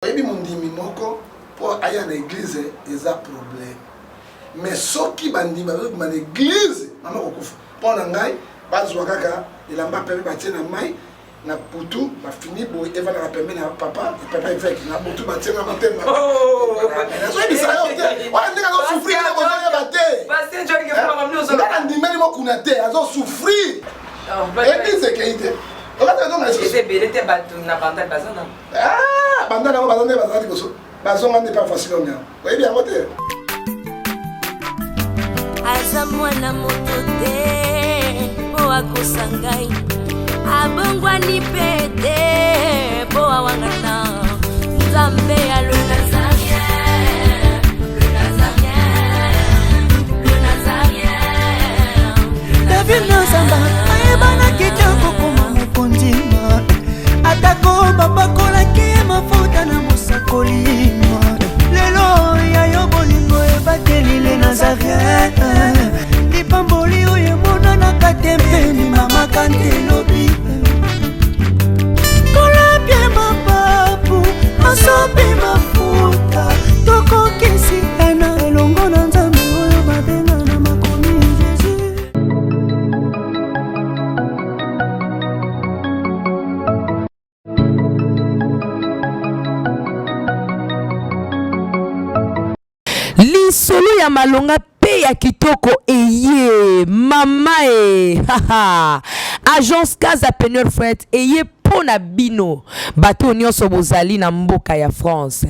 Oyebi mondimi moko pour aya na église eza problème. Mais soki bandimi ba na église mama kokufa. Pour na ngai bazwa kaka elamba pembe batie na mai na putu ba fini bo eva na pembe na papa évêque na putu batie na matemba. Oh! So bisa yo te. Wa ndika zo souffrir na kozanya bate. Pasteur John ke fala mamno zo. Na ndimeli mo kuna te azo souffrir. Église keite. C'est belé te batu na banda bazana. Ah, banda na bazana bazana koso. Bazonga n'est pas facile on bien. Oui bien moté. Aza mwana moto te po akosangai. Abongwa ni pete po awangata. Nzambe ya le Nazarien. Le Nazarien. Le Nazarien. David Nozamba, ayebana kitoko koma mukondima. Atako babakola ki mafuta na musakolima. Lelo ya yo bolingo ebateli le Nazarien. Lipamboli oye mona na katempeni mama kantelobi. Kola pie mapapu, masope mafuta. Toko kisi ena elongo na nzambe oyo mabenga na makomi Jésus. Lisolo ya malonga pe ya kitoko eye mama haha agence Casa Penel Fret eye pona bino bato nyonso bozali na mboka ya France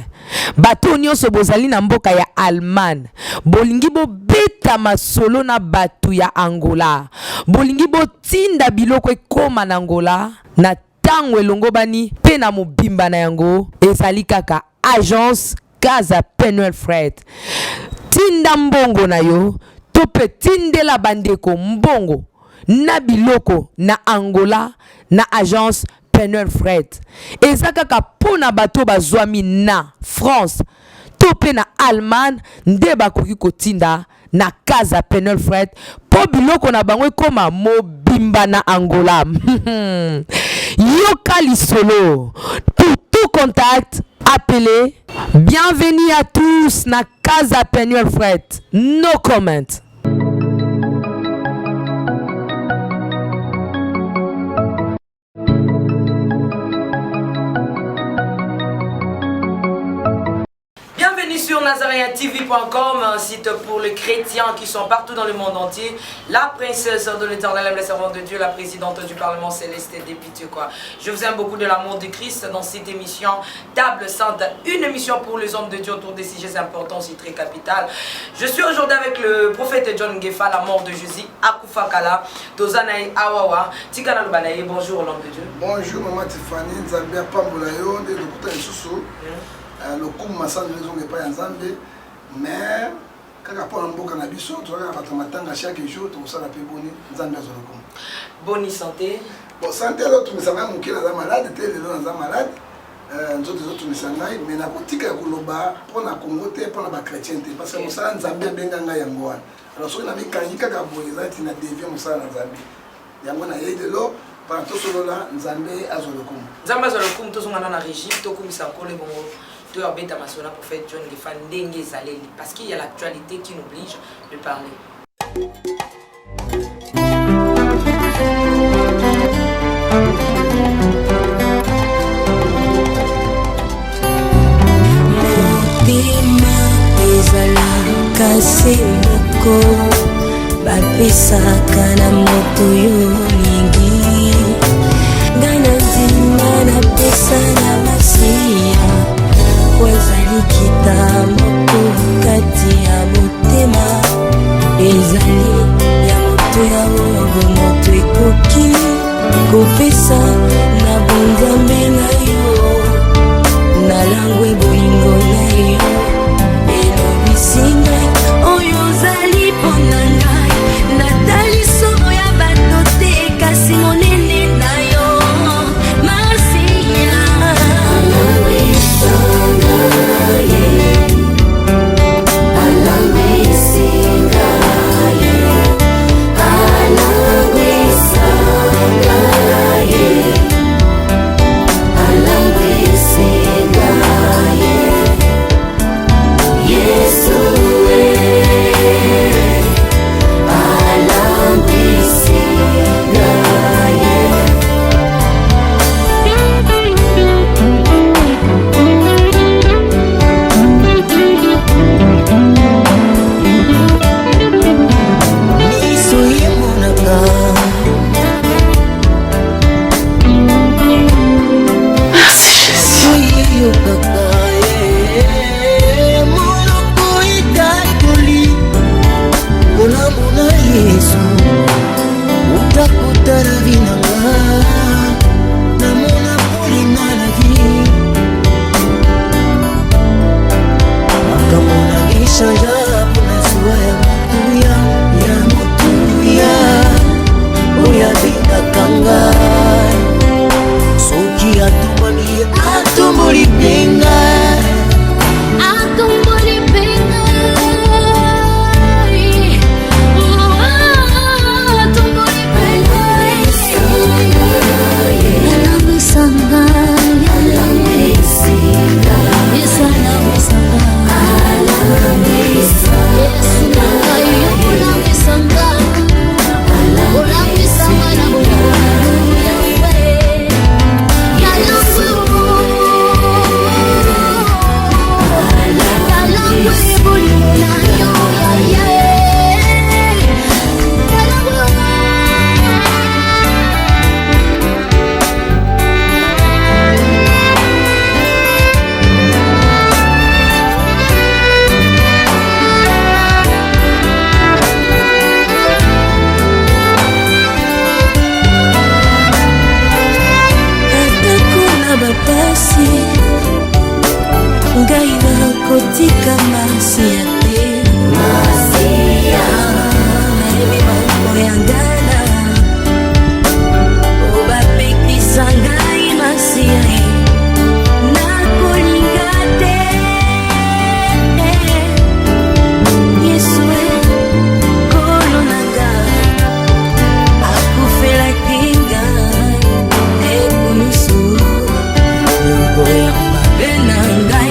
bato nyonso bozali na mboka ya Allemagne bolingi bo beta masolo na bato ya Angola bolingi bo tinda biloko ekoma na Angola na tango elongo bani pe na mobimba na yango ezali kaka agence Casa Penel Fret tinda mbongo na yo tope tindela bandeko mbongo na biloko na Angola na agence Penel Fret eza kaka pona bato bazwami na France tope na Allemagne nde bakoki kotinda na Casa Penel Fret po biloko na bango ekoma mobimba na Angola yoka lisolo pour tout contact appelez. Bienvenue à tous na Casa Penel Fret. No comment. Bienvenue sur nazarientv.com, un site pour les chrétiens qui sont partout dans le monde entier. La princesse de l'éternel, la servante de Dieu, la présidente du Parlement céleste et député quoi. Je vous aime beaucoup de l'amour de Christ dans cette émission Table Sainte, une émission pour les hommes de Dieu autour des sujets importants, aussi très capitales. Je suis aujourd'hui avec le prophète John Gefa, la mort de Jésus, Akufa Kala, Tozanaï Awawa, Tikana Lubanaï. Bonjour l'homme de Dieu. Bonjour maman Tiffany, Nzambia Pambolayo, de Dr. Nsusu. Le coup massa de maison n'est pas en Zambie, mais quand on a un beau cannabis, tu vois, à chaque jour, tu as la paix bonne, Zambia Zolokom. Bonne santé. Bon, santé, l'autre, mais ça va manquer la malade, tu es malade, nous autres, mais ça n'a mais la boutique à Kouloba, pour la communauté, pour la chrétienté, parce que ça, Zambia Benganga Yangoan. Alors, si on a mis Kanyika Gabo, les gens qui n'ont dévié Moussa en Zambie. Yangoan a aidé l'eau, pendant tout cela, Zambia Azolokom. Zambia Azolokom, tout ce qu'on a dans la régie, tout comme ça, pour faire John Gefa ndenge zaleli parce qu'il y a l'actualité qui nous oblige de parler. Motema ezalaka semoko bapesaka na moto yo olingi ngai na ndima napesa na masiya ezali kitambo kati ya motema ezali ya moto ya oyo moto ekoki kopesa na bonzambe na yo na langwe bolingo na yo elobisi ngai oyo ozali mpona ngai natali solo ya bato te kasi monene na yo masiya chanja mpona zuwa ya motuya ya motuya oyo abengaka ngai soki atomboli atomboli mpe ngai atomboli mpe ngai atomboli mpe ngai yalambisa ngai yalambisa ngai yalambisa ngai nakotika masia te masia nayebi moko ya ngana obapekisa ngai masia nakolinga te yesue kolo na ngai akufelaki ngai ekulusu yokoya mabe na ngai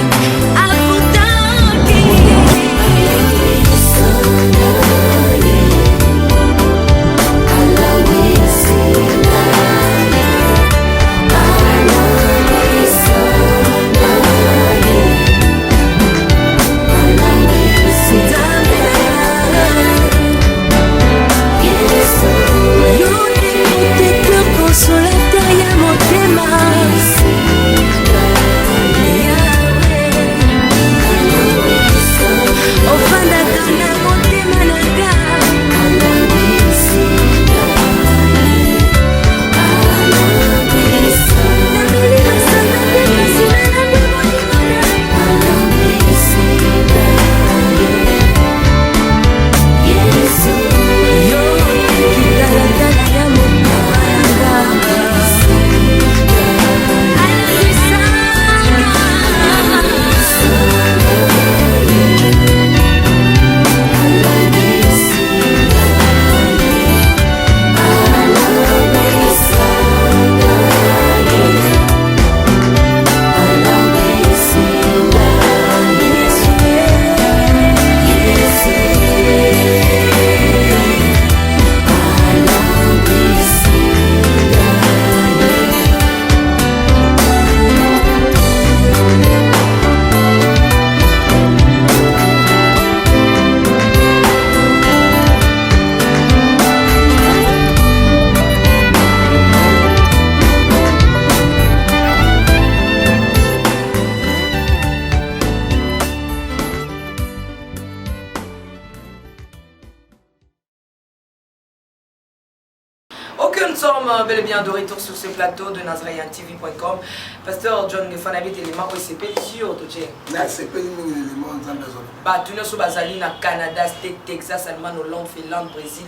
Nous sommes bel et bien de retour sur ce plateau de NazrayanTV.com. Pasteur John Gefanabi élément OCP sur Toché. C'est pas l'élément en Zambie. Bah, tout le monde basali na Canada, Texas, Allemagne, Hollande, Finlande, Brésil,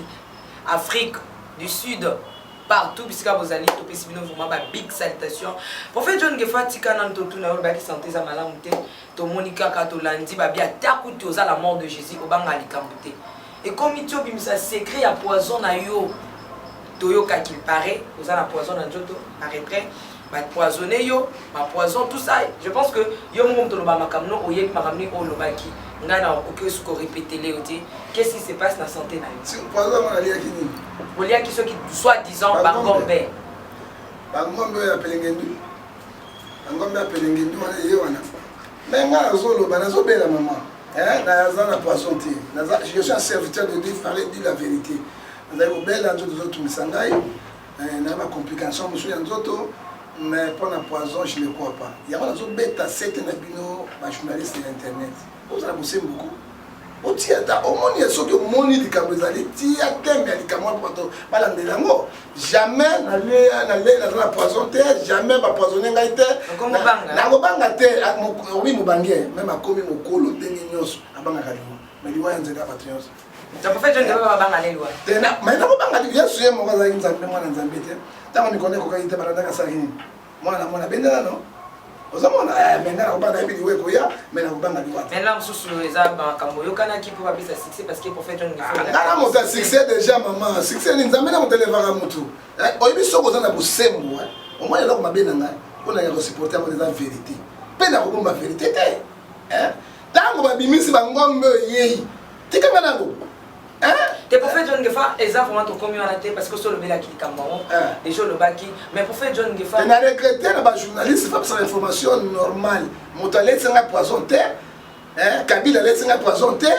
Afrique du Sud, partout puisque vous allez tout petit vraiment big salutation. Prophète John Gefanabi tika nan totu na ba ki santé za malamu te. To Monica Katolandi ba bia takuti oza la mort de Jésus obanga likambuté. Et comme il tio bimisa secret à poison na yo. Toyoka qu'il paraît, vous avez la poison dans Joto, arrêtez, va poisonner yo, ma poison, tout ça. Je pense que yo mon to loba makamno oye makamni o lobaki. Ngana oké ce qu'on répète les oti. Qu'est-ce qui se passe dans la santé na yo? Si poison on a lié kini. On lié qui ceux qui soi-disant bangombe. Bangombe ya pelengendu. Bangombe ya pelengendu wana ye wana. Mais nga zo loba na zo bela maman. Na zana poison ti. Je suis un serviteur de Dieu, parler dire la vérité. Nous avons belle en d'autres autres misangai, nous avons des complications, mais pour la poison, je ne le crois pas. Il y a des bêtes à 7 journalistes d'internet. Vous avez bossé beaucoup. otia ta omoni soki omoni likambo ezali tia tembe ya likambo mpo bato balandela yango jamais naza na poison te jamais bapoisonne ngai te nakobanga te obi mobangi meme akomi mokolo ndenge nyonso abangaka liwa mais liwa ya nzela ya bato nyonso mais nakobanga yesu ye moko azalaki nzambe mwana nzambe te ntango mikolo ekokaki te balandaka saki nini mwana bendela no ozomona menga nakobanga yebi liwa ekoya mais nakobanga liwa te maintenant mosusu eza makambo oyokanaki mpo bapesa succès parce que prophète John ngana moto ya succès déjà mama succès ni nzambe na moto elevaka motu oyebi soki oza na bosembo omona eloko mabe na ngai mpona ya kosupporte yango eza vérité mpe nakobomba vérité te ntango babimisi bangombe oyei tikanga nango te prophète John Gefa eza vraiment tokomi wana te parce que so olobelaki likambo yango déjà olobaki mais prophète John Gefa na regrete na bajournaliste fa pasala information normale moto aletinga poison te Kabila aletinga poison te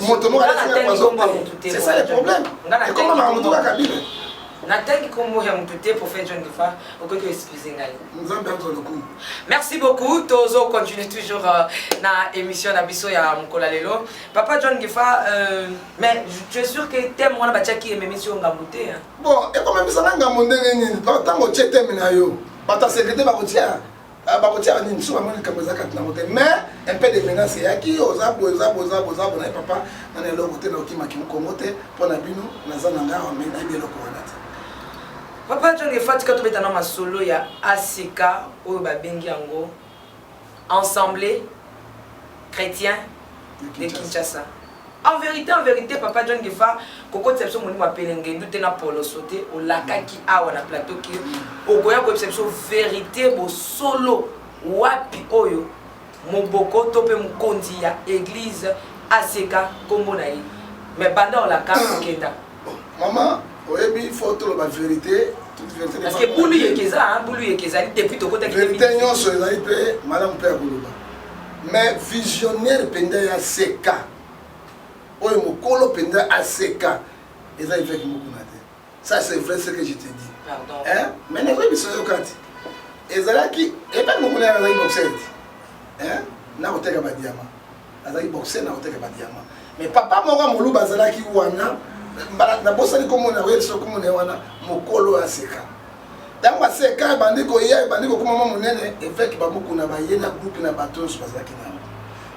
moto moko aletinga poison te c'est ça le problème et comment makambo ka Kabila natangi kombo ya mutu te prophète John Gefa okoki excuse ngai nzambe azoloku merci beaucoup tozo continue toujours na émission na biso ya mukola lelo papa John Gefa mais tu es sûr que thème wana batiaki émission ngambo te bon et comme bisa ngambo ndenge nini tango tie thème na yo bata secrétaire bakotia nini so bamoni kambo za katina mote mais un peu de menace yaki ozabo na papa na eloko te na okima kimukongo te pona bino naza na ngao mais na eloko wana te papa John Gefa tika tobetana masolo ya ACK oyo babengi yango ensemble chrétien de Kinshasa. En vérité papa John Gefa kokoti biso moni mapelenge ndute na polo sauté o lakaki awa na plateau ki okoya ko biso vérité bo solo wapi oyo moboko to pe mukonzi ya église ACK kombo na ye mais banda o lakaki kenda maman oyebi photo la vérité toute vérité parce que bulu yekeza depuis to kota vérité nyonso ezali pe malamu pe akoloba mais visionnaire penda ya ACK oyo mokolo penda ACK ezali avec mokuna te ça c'est vrai ce que je te dis mais na oyebi so yokati ezalaki epa mokuna azali boxer na koteka ba diamant azali boxer na koteka ba diamant mais papa moko moluba azalaki wana na bosali komona weso komona wana mokolo ACK tango ACK bandiko ya bandiko komama monene évêque babuku na baye na groupe na bato so bazaki na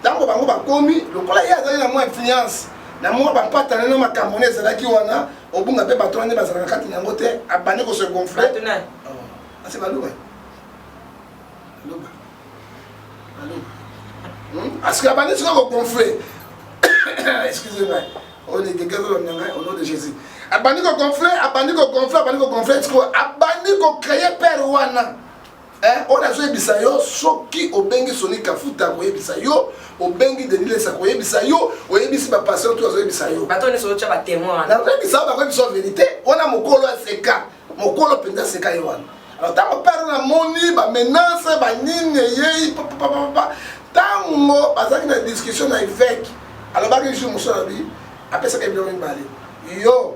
tango bango bakomi lokola ya azali na mo influence na mo bapatana na makambo ne ezalaki wana obunga pe bato ne bazalaka kati nango te abandi ko se gonfler ase baluba parce que abandi ko gonfler excusez-moi on est quelqu'un au nom de Jésus. Abandi ko gonfler, abandi ko créer père wana. On a joué bisayo soki obengi soni kafuta ko yebisayo, obengi denile sa ko yebisayo, oyebisi ba pasteur to azo yebisayo. Bato ne so tcha ba témoin. Na vrai bisayo ba ko biso vérité, on a mokolo ACK, mokolo penda ACK yowana. Alors tant père na moni ba menace ba nini yei papa tango bazaki na discussion na évêque. Alors ba que je musala bi apesa ka biloko mbali yo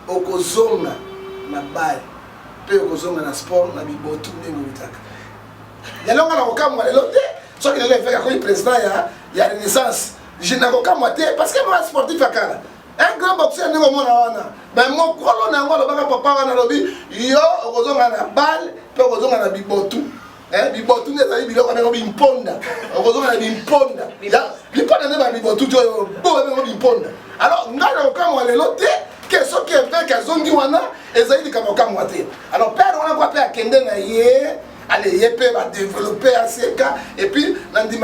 okozonga na bal pe okozonga na sport na bibotu ndenge bitaka yalonga na kokamwa lelo te soki lelo efeka ko président ya renaissance je na kokamwa te parce que moi sportif akala un grand boxeur ndenge mona wana mais mokolo na ngolo baka papa wana lobi yo okozonga na bal pe okozonga na bibotu bibotu nezali biloko ndenge bimponda okozonga na bimponda biponda ne ba bibotu to bo ndenge bimponda. Alors, nous avons dit que ce qui est fait, qu'ils ont dit alors, père, on a quoi faire allez, va développer ACK et puis, on a dit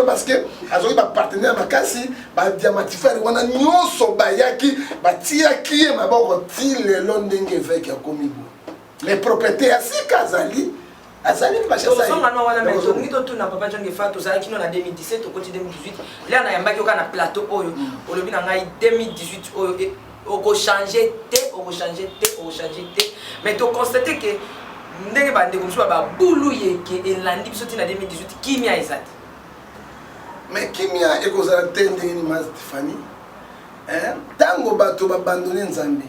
parce que ils ont partenaire Makasi, diamantifer, on a nyonso bayaki, tiaki, ma bon, le londing évêque a commis. Les propriétés ACK Azali. Azali pas cher ça. On a wana mais donc tout na papa John Gefa to zaki no na 2017 au côté 2018. Là na yambaki oka na plateau oyo. Olobi na ngai 2018 oyo oko changer te. Mais to constater que ndenge bande ko ba bulu yeke elandi biso ti na 2018 kimia ezati. Mais kimia ekozala tende ni ma Stéphanie. Tango bato ba abandonner Nzambe.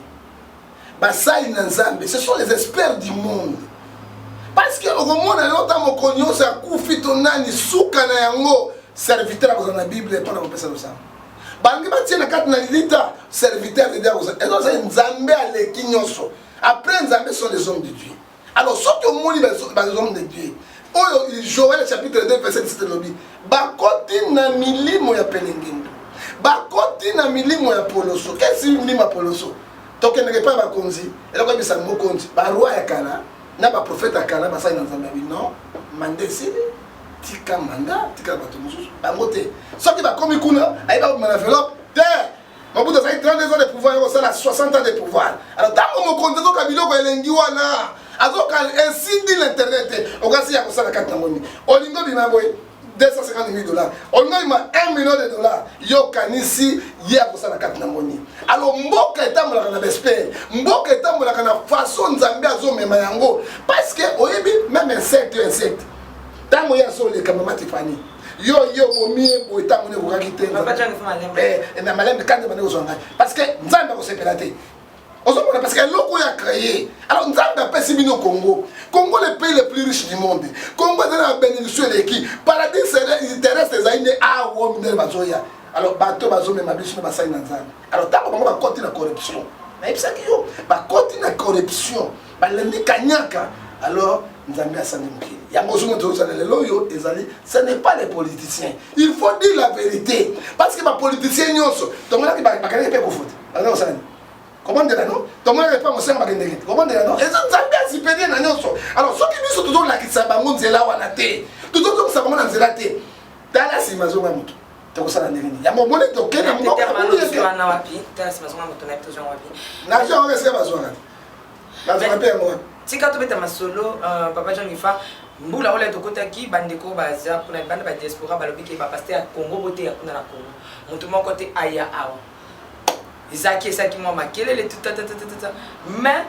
Ba sali na Nzambe, ce sont les experts du monde. Parce que au moment où on a connu ça, kufi tonani suka na yango serviteur dans la Bible pendant qu'on passe ça. bangi batie na kati na lita serviteur de Dieu ezo c'est nzambe aleki nyonso après nzambe sont des hommes de Dieu alors ceux qui ont les hommes de Dieu oyo Joël chapitre 2 verset 17 lobi bakoti na milimo ya pelengendo bakoti na milimo ya poloso qu'est-ce milimo ya poloso tokendeke pa bakonzi eloko bisa mokonzi ba roi ya kala na ba prophète ya kala basali na nzambe non mandesi tika manda tika bato mosusu bango te soki bakomi kuna ayiba komema na enveloppe te mobutu azali 32 ans de pouvoir ekosala 60 ans de pouvoir alors ntango mokonzi azoka biloko elengi wana azoka ainsi dit l'internet te okasi ya kosala kati na moni olingo bima boye 250 000 $. Olingo bima 1 million de dollars yo kanisi ye akosala kati na moni alors mboka etambolaka na bespere mboka etambolaka na façon nzambe azomema yango parce que oyebi même insecte tango ya sole kama matifani yo bomi bo tango ne kokaki te papa jang fa malembe na malembe kande bane kozonga parce que nzambe ko sepela te ozomona parce que loko ya créé alors nzambe apesi bino Congo le pays le plus riche du monde Congo est dans la bénédiction qui paradis terrestre zaine a wo minel bazoya alors bato bazome mabiso na basai na nzambe alors tango bango bakoti na corruption na ibisaki yo bakoti na corruption balendi kanyaka alors nzambe asani mokili yango somo tozala lelo yo ezali ce n'est pas les politiciens il faut dire la vérité parce que ba politiciens nyonso tongona ki bakane pe ko foot alors ça comment dire non tongona pas mo senga bakende comment dire non ezo nzambe asipedie na nyonso alors soki biso tozo la kitsa bango nzela wana te tozo sa bango na nzela te tala si mazonga mutu tokosala ndeni ya mo mone tokena mo ko na wapi tala si mazonga mutu na tozo wapi na jo on reste bazonga bazonga pe mo tika tobeta masolo papa Jean Gifa mbula ole tokotaki bandeko baza kuna banda ba diaspora balobi ke ba pasteur ya Congo bote ya kuna na Congo mutu moko te aya awa izaki esaki mwa makelele tout mais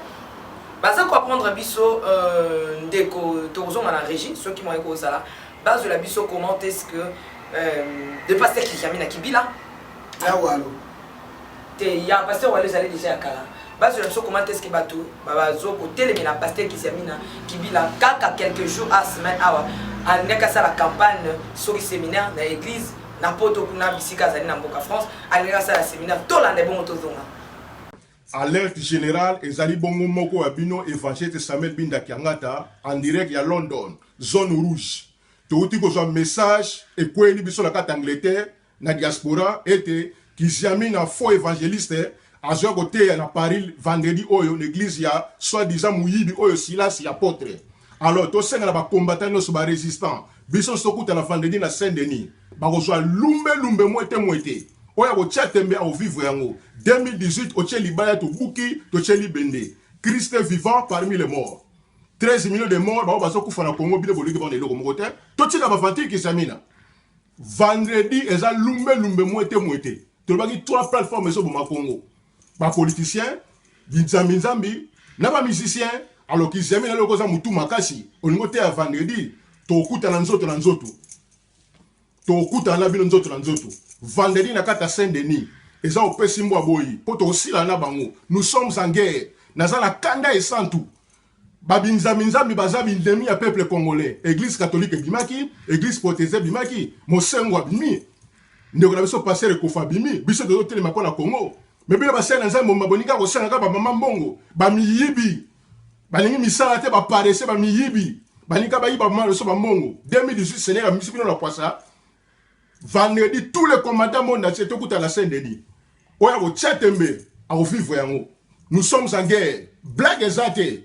baza ko apprendre biso ndeko tozonga na régie ceux qui m'ont ko sala base de la biso comment est-ce que de pasteur qui jamina kibila awalo te ya pasteur wale zali déjà kala base de la comment est-ce que bato bazo ko telemina pasteur qui jamina kibila kaka quelques jours à semaine awa aneka ça la campagne sur le séminaire dans l'église na poto kuna bisika zali na mboka France aneka ça la séminaire to la ndebo tozonga alerte générale ezali bongo moko ya bino évangile Samuel Binda Kiangata en direct ya London zone rouge touti ko message ekweli biso la kata Angleterre na diaspora ete kizami na faux évangéliste azo côté na Paris vendredi oyo l'église ya soi-disant muyibi oyo Silas ya apôtre alors to senga ba combattant no ba résistant biso sokuta na vendredi na Saint-Denis ba ko lumbe moite oya ko chatembe au vivre yango 2018 o tcheli baya to buki to tcheli bende Christ vivant parmi les morts 13 millions de morts ba bazo kufa na Congo bile boliki ba ndelo ko te to tika ba vanti ki samina vendredi eza lumbe moite to baki 3 plateformes so boma Congo ba politiciens binzambi na ba musiciens alors qu'ils aiment le koza mutu makasi olingo te ya vendredi to kuta na nzoto to kuta na bino nzoto vendredi na kata Saint-Denis eza opesi mbo boyi po to sila na bango nous sommes en guerre nazala kanda et santu babinzambi bazabi ndemi ya peuple congolais église catholique bimaki église protestante bimaki mosengo bimi ndeko na biso passer ko fabimi biso de hôtel mako na Congo mais bino basena nzambo mabonika ko sena ka ba mama mbongo ba miyibi balingi misala te ba paresse ba miyibi banika ba yiba mama so ba mbongo 2018 Seigneur misi bino la poisa vendredi tous les commandants monde entier tout à la Saint-Denis oya ko chatembe a vivre yango nous sommes en guerre blague exacte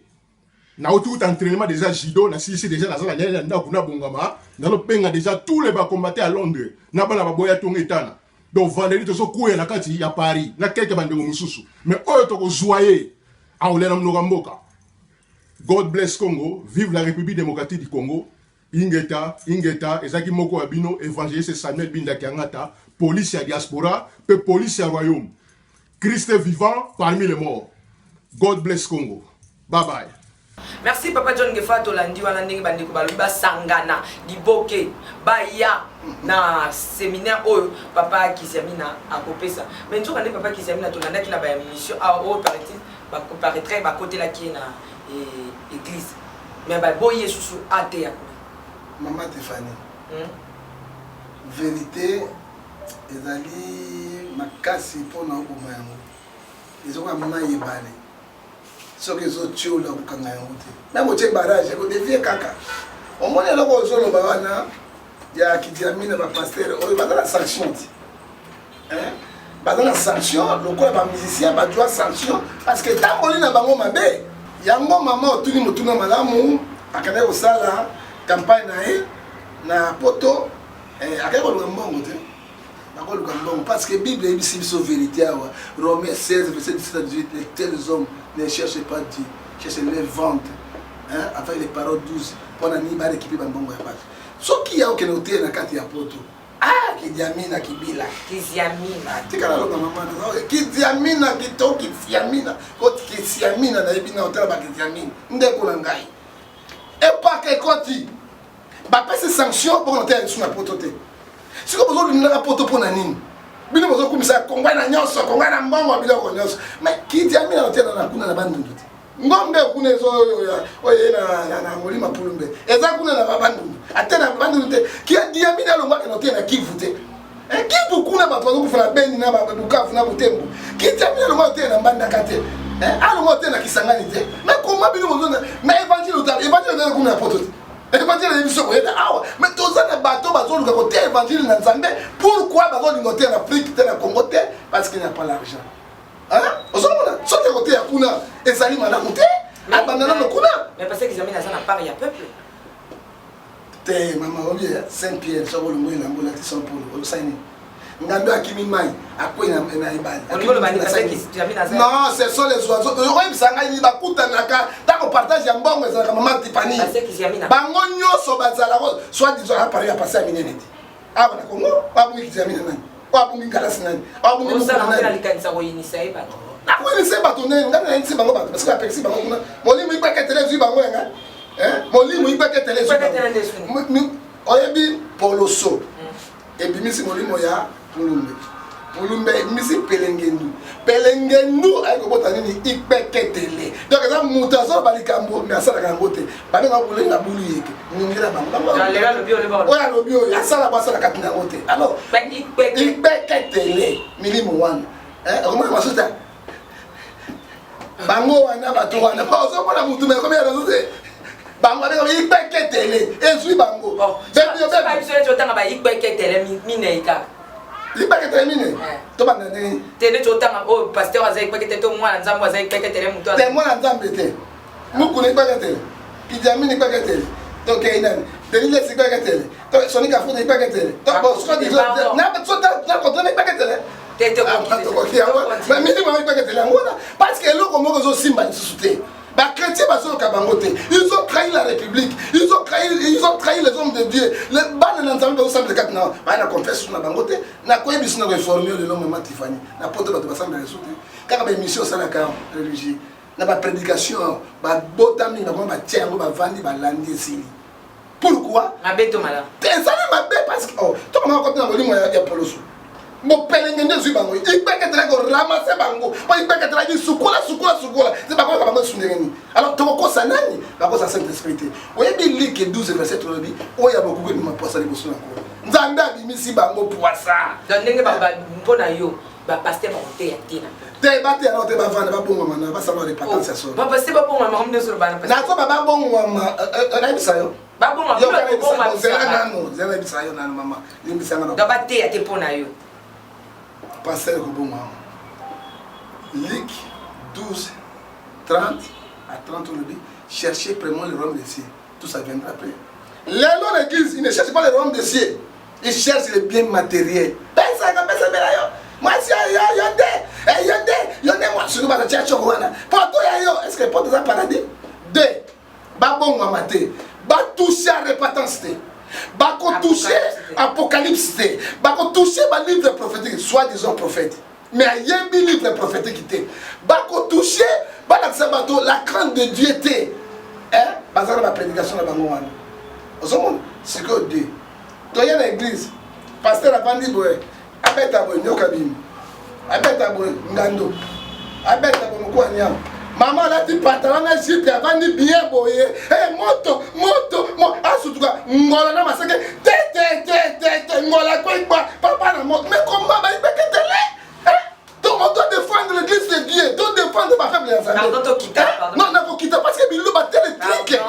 na tout entraînement déjà judo na ici déjà na zala nenda na kuna bongama na lo penga déjà tous les ba combattre à Londres na bana ba boya tongetana donc vendredi to so kuya na kati ya Paris na quelques bandeko mususu mais oyo to ko joyer a olena mnogamboka. God bless Congo, vive la République démocratique du Congo. Ingeta, ezaki moko abino, évangéliste Samuel Binda Kiangata, police à diaspora, pe police à royaume. Christ est vivant parmi les morts. God bless Congo. Bye bye. Merci Papa John Gefa tolandi wana ndenge bandeko baloba sangana diboke baya na séminaire oyo papa Kisiamina akopesa. Mais nzoka ndenge papa Kisiamina tolandaki na ba émission oyo paraîtrait ba côté la qui na église. Mais ba boye susu ate ya. Maman Tiffany, vérité, ezali makasi mpona oboma yango ezoka mai ebale soki ezotiola kokanga yango te meme otie barage ekodevie kaka omoni eloko ozoloba wana ya Kidiami na bapaster oyo baza na sanction ti baza na sanction lokola bamusicien badwa sanction parce que tamboli na bango mabe yango mama otuni motuna malamu akende kosala campagne na ye na poto akende koluka mbongo te bakoluka mbongo parce que Bible ebisi biso vérité awa Romains 16 verset 17 à 18 les tels hommes ne cherchent pas Dieu cherchent les ventes avec les paroles douces mpona nini barécupere bambongo ya bato soki ya okende oteya na kati ya poto Kidiamina kibila tikala loka mama Kidiamina kito kifiamina koti kisiamina na ebina hotela ba Kidiamina ndeko na ngai epaka ekoti bapesi sanction mpona oteya lisu na poto te siko bozolinaka poto mpona nini bino bozokumisa kongwa na nyonso kongwa na mbongo biloko nyonso mais Kidiamina oteya na kuna na bandundu te ngombe kuna ezo oye na molima pulumbe eza kuna na babandundu ate na babandundu te Kidiami na longwa kenote na Kivu te Kivu kuna bato bazokufuna Beni na Bukavu na Butembo Kidiami na longwa te na Mbandaka te alongwa te na Kisangani te mais comment bino bozona mais évangile kuna na poto te évangile de biso koyeda awa mais toza na bato bazoluka kote évangile na Nzambe pourquoi bazolinga te na Afrique te na Congo te parce qu'il n'y a pas l'argent ozomona soki kote ya kuna ezali malamu te abandana no kuna mais parce que Kidiami naza na part ya peuple te mama obi Saint-Pierre soko lumwe na mbola ti Saint Paul olosaini ngando akimi mai akwe na ibali olingolo bani parce que Kidiami naza non ce sont les oiseaux oyebi sanga ni bakutanaka tako partage ya mbongo ezalaka mama tipani parce que Kidiami na bango nyonso bazala soit disons à Paris à passer à minene ti awa na Congo babungi Kidiami na nani babungi Galasi nani babungi osala ngela likanisa koyinisa bato nakoyinisa bato nene ngana nayinisi bango bato parce que apekisi bango kuna molimo ikweketele zwi bango yanga molimo ikweketele zwi bango oyebi poloso ebimisi molimo ya Mulumbe ebimisi pelengendu ayekobota nini ikpeketele donc eza moto azoloba likambo me asalaka yango te babenga kolenga bulu yeke ningela bango oyo alobi oyo asala bo asalaka tina yango te alors ikpeketele milimo wana okomona masuta bango wana bato wana ozomona mutu me komi yazo te bango abenga ikpeketele ezwi bango otanga ba ikpeketele mineika ikpeketele mine to banda ndenge tene otanga o pasteur aza ikpeketele to mwana nzambe aza ikpeketele mutu te mwana nzambe te mukuna ikpeketele Kidiami ikpeketele to keinani delile ikpeketele to sonika futa ikpeketele to bo skodi na sota na kontona ikpeketele mais minimum ikpeketele yango wana parce que eloko moko ezosimba lisusu te chrétiens bazoloka bango te ils ont trahi la République ils ont trahi les hommes de Dieu les bana na nzambe bazosambela kati na bana confesse na bango te na koyebisi na réformer le nom mama Tiffany na poto bato basambela lisusu te kaka baémission osalaka religieux na baprédication babotami bango batia yango bavandi balandi esili pourquoi mabeto mala te ezali mabe parce que tokomaka kote na molimo ya poloso mopelenge nde ezwi bango ikpeketela koramase bango po ikpeketela sukula te bakoyoka bango esundenge nini alors tokokosa nani bakosa saint esprit te oyebi like 12 verset olobi oyo abokuku ebima poisa liboso na nkolo nzambe abimisi bango poisa donc ndenge mpona yo bapaster bakoteya te na te bateyana te bavanda babongwama na basala repentance ya solo bapaster babongwama homme nyonso bana nazoba babongwama nayebisa yo zela yebisa yo nano mama limbisanga donc bateya te mpona yo passer Koboma. Luc 12, 30 à 30, on le dit, cherchez premièrement le royaume des cieux. Tout ça viendra après. Les noms d'église, ils ne cherchent pas le royaume des cieux. Ils cherchent les biens matériels. Moi, si moi, je suis pas est-ce que porte un paradis? Deux, babon mamate, ba toucher à repentance. Bako toucher Apocalypse, bako toucher ba livre prophétique, soit disant prophète. Mais il y a un livre prophétique qui était. Bako toucher ba la crainte de Dieu était. Hein? Bazar la prédication la bango wana. Osomon, c'est que Dieu. Toya na église, pasteur avandi boy, abeta boy nyoka bim. Abeta boy ngando. Abeta boy mko nyama. Maman a dit pantalon na jipe avandi bien boye. Eh moto asutuka ngola na maseke te ngola kwa papa na moto mais Pardon, Tokita, pardon. Non, Nakokita, parce que Bilo bat tel truc.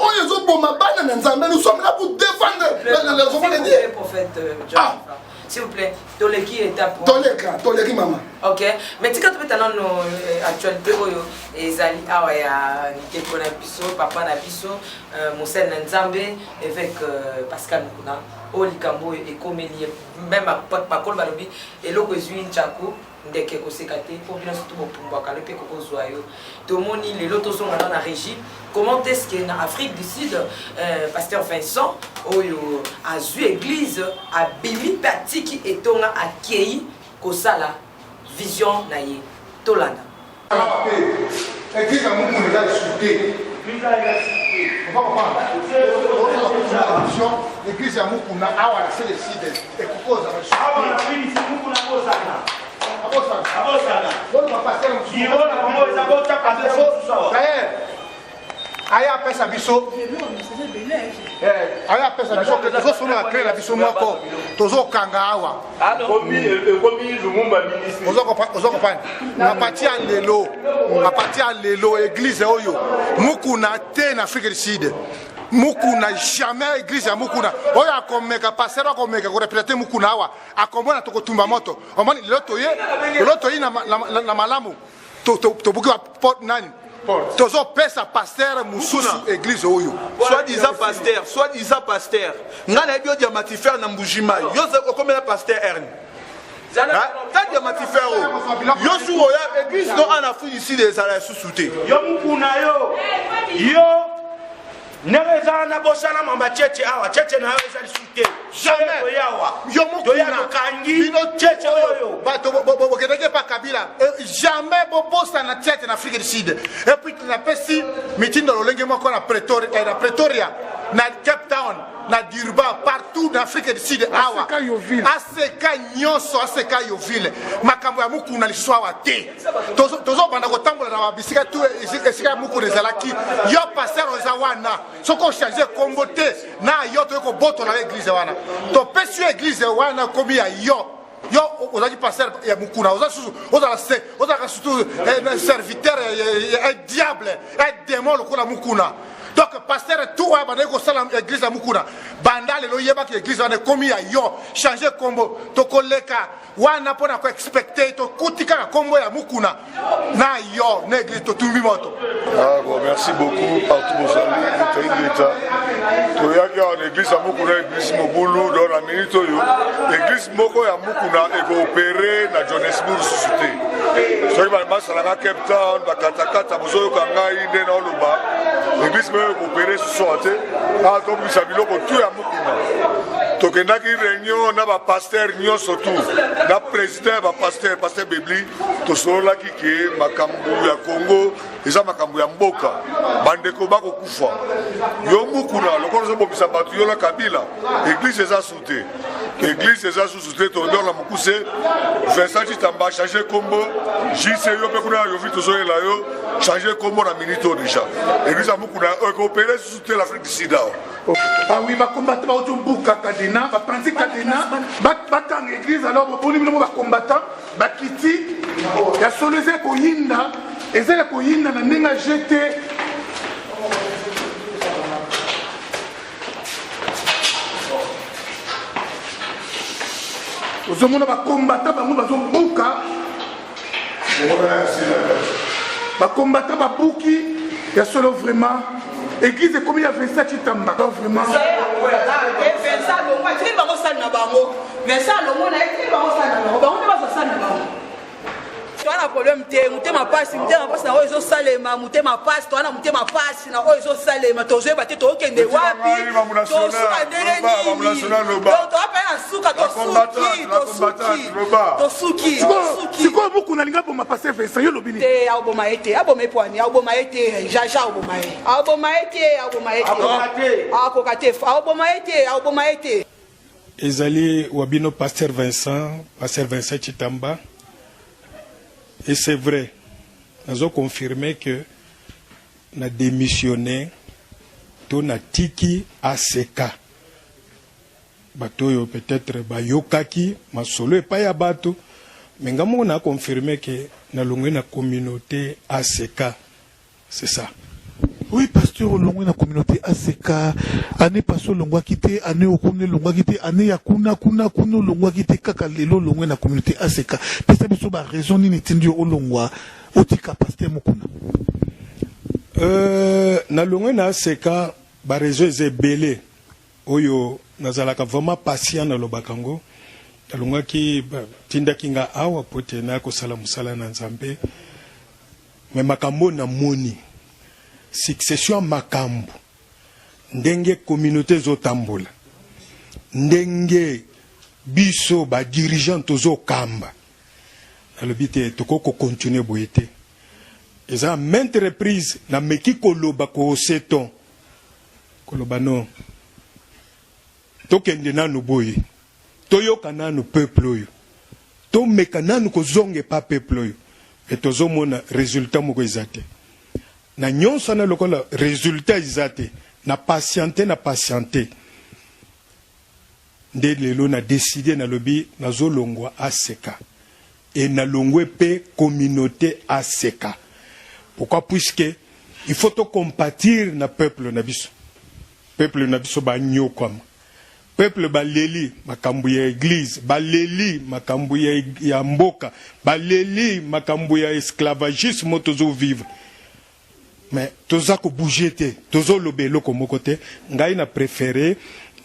Oh, ils ont bon ma banane dans Zambé. Nous sommes là pour défendre les enfants de Dieu. Prophète John. S'il vous plaît, Toleki est à pour. Toleki maman. Ok, mais tu as peut-être dans actualité et Zali Awaya Nikeko Nabiso, Papa Nabiso, Moussen Nzambe avec Pascal Mukuna, Olikambo et Komélie, même à Pakol Balobi et Logozuin Tchako. Ndeke kosekate pour bien surtout pour le pays Kokozoayo. Tomoni les lotos sont dans la régie. Comment est-ce que en Afrique du Sud, pasteur Vincent oyo a vu église a bimi patiki etonga a kei kosala vision na ye tolanda. Église à mon monde est soudée. On va comprendre. L'église à Mukuna, awa c'est le sud et Koko ça va soudée. Aya apesa biso aya apesa biso que tozosolola créer la biso moko tozokanga awa ozokopana na pati ya lelo église oyo Mukuna te na Afrique du Sud. Mukuna jamais église ya Mukuna oyo akomeka pasteur akomeka ko représenter Mukuna awa akomona tokotumba moto omoni loto yi na malamu to buki wa porte nani tozo pesa pasteur mususu église oyo soi-disant pasteur ngana ebio diamatifère na mbujima yoza okomela pasteur Erne ta diamatifère yo su oya église no en Afrique ici des ala sous-souté yo Mukuna yo Nereza na bosana mamba cheche awa cheche na weza lisute jamais yo Mukuna kangi cheche oyo bato bokedeke pa Kabila jamais bobosa na cheche na Afrique du Sud et puis na pesi mitindo lolenge moko na Pretoria na Cape Town na Durban partout en Afrique du Sud awa aseka nyonso aseka yovile makambo ya Mukuna liswawa te tozo banda ko tambola na babisika tu esika Mukuna ezalaki yo pasteur ozawana soko changer kombo te na yo to ko boto na église wana to pesi église wana komi ya yo ozaki pasteur ya Mukuna ozala surtout un serviteur un diable un démon lokola Mukuna. Donc pasteur tout va bande ko sala église à Mukuna bandale lo yeba ki église wana komi ya yo changer kombo to koleka wana pona ko expecter to kutika kombo ya Mukuna na yo na église to tumbi moto. Ah bon, merci beaucoup partout vos amis de l'État. To yaki en église à Mukuna église Mobulu dans la minute yo église moko ya Mukuna et coopérer na Johannesburg société. Soki ba masala Cape Town ba katakata bozoyo kangai nde na oloba église coopérer ce soir à donc vous savez que tout à Mukuna to kendaki réunion na ba pasteur nyo surtout na président ba pasteur Bibli to solola ki ke makambu ya Congo eza makambu ya mboka bandeko bako kufa yo Mukuna lokolo zo bobisa batu yo la Kabila église eza souté to dans la mukuse Vincent Chitamba changer combo JC yo pe kuna yo vito zo la yo changer combo na minito déjà église à Mukuna coopérer sous l'Afrique du Sud. Ah oui, va combattre au Mbuka Kadena, va prendre Kadena, battre en église alors pour nous va combattre, va quitter, il y a solution pour Yinda, et c'est pour Yinda na ninga jeté. Aux hommes va combattre, va nous Mbuka, va combattre va Buki, il y a solo vraiment. Église comme il y a Vincent Chitamba vraiment. Vincent Lomo, tu vas au salon bango. Vincent Lomo na tu vas au salon bango. On va au salon bango. Tu as un problème tu ma passe, tu ma passe na ozo salema, tu ma passe, tu as ma passe na ozo salema, tu as battu to kende wapi. Tu as ndeleni. Tu as pas un souka to suki. C'est quoi beaucoup na linga pour ma passer Vincent yo lobini. Te aboma ete, aboma epwani, aboma ete, jaja aboma ete. Aboma ete. Ezali wabino pasteur Vincent Chitamba. Et c'est vrai, nous avons confirmé que nous avons démissionné de la Tiki ACK. Bato peut-être Bayokaki, ma solo et pas ya bato, Mais on a confirmé que dans la communauté ACK, c'est ça. Oui, pasteur, on la communauté ACK, année passée, l'on quitté, année au Kone, l'on quitté, année à Kuna, l'on quitté, Kakalelo, l'on la communauté ACK. Parce que c'est raison, ni n'étendu au Longwa, au Tika, pasteur Mokuna. Na l'on ACK, ba réseau est belé. Oyo, nazalaka vraiment patient dans le Bakango. Alunga ki tinda kinga awa pote na ko sala musala na nzambe me makambo na moni succession makambo ndenge communauté zotambola ndenge biso ba dirigeant tozo kamba alobite toko ko continuer boyete eza maintes reprises na meki koloba ko seton koloba no tokende nanu boye toyoka nanu peuple oyo tomeka nanu kozonge pa peuple oyo et tozomona résultat moko eza te na nyonso na lokola résultat eza te na patiente nde lelo na décidé na lobi nazolongwa ACK et na longwe pe communauté ACK. Pourquoi? Puisque il faut to compatir na peuple na biso ba nyokama peuple baleli makambu ya église baleli makambu ya mboka baleli makambu ya esclavagisme tozo vivre mais toza ko bouger te tozo lobelo ko mokote ngai na préféré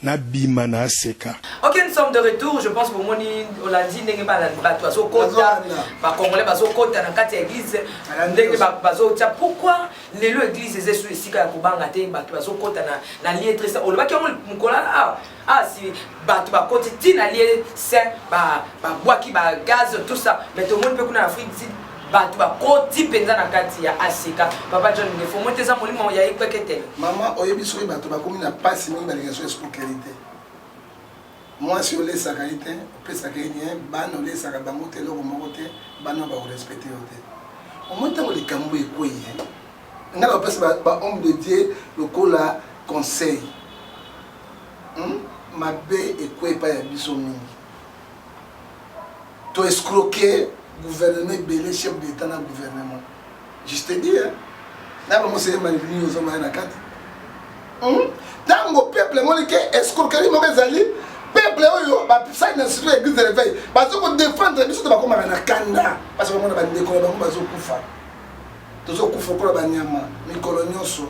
na bima na ACK. Ok, nous sommes de retour. Je pense que pour moi, on l'a dit, n'est pas la bateau kota, pas congolais, pas kota dans quatre églises, n'est pas bateau. Pourquoi les deux églises étaient sur ici quand on banga té bateau kota na lié très ça. On le voit comme on colla si bateau ba kota ti na lié c'est ba bois qui ba gaz tout ça. Mais tout le monde peut qu'on a Afrique ici. Bateau ba kota penza na kati ya ACK. Papa John, il faut monter ça molimo ya ikpekete. Maman oyebi so bateau ba comme na passe mingi ba négation escroquerie. Moi, si on laisse sa qualité, on peut sa qualité, on laisse sa qualité, on va respecter. Au moins, on les cambou et quoi. On a un homme de Dieu, le cola conseil. Ma bé et quoi pas y bisomini. Tu escroquer, gouvernement, belé, chef d'État dans le gouvernement. Je te dis, là, c'est un malvenu aux hommes à la carte. Dans le peuple, on dit escroquerie, mauvais alliés. Peuple oyo ba ça na sur l'église de réveil parce que défendre biso ba koma na kanda parce que mona ba ndeko ba bazo kufa tozo kufa ko ba nyama mikolo nyonso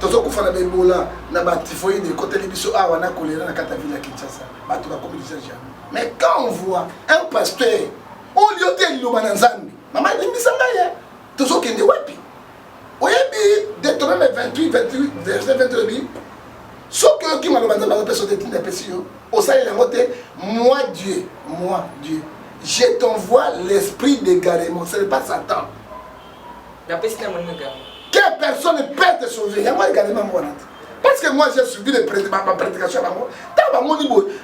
tozo kufa na bebola na ba typhoïde côté biso awa na choléra na kata ville ya Kinshasa ba to ba communication mais quand on voit un pasteur au lieu de lo bananzambi mama limisa ngaye tozo kende wapi oyebi Deutéronome 28 verset 22. Ce qui m'a demandé de faire des au sein de moi Dieu, je t'envoie l'esprit d'égarement. Ce n'est pas Satan. Quelle personne peut te sauver? Il y a moi également. Parce que moi j'ai suivi ma prédication.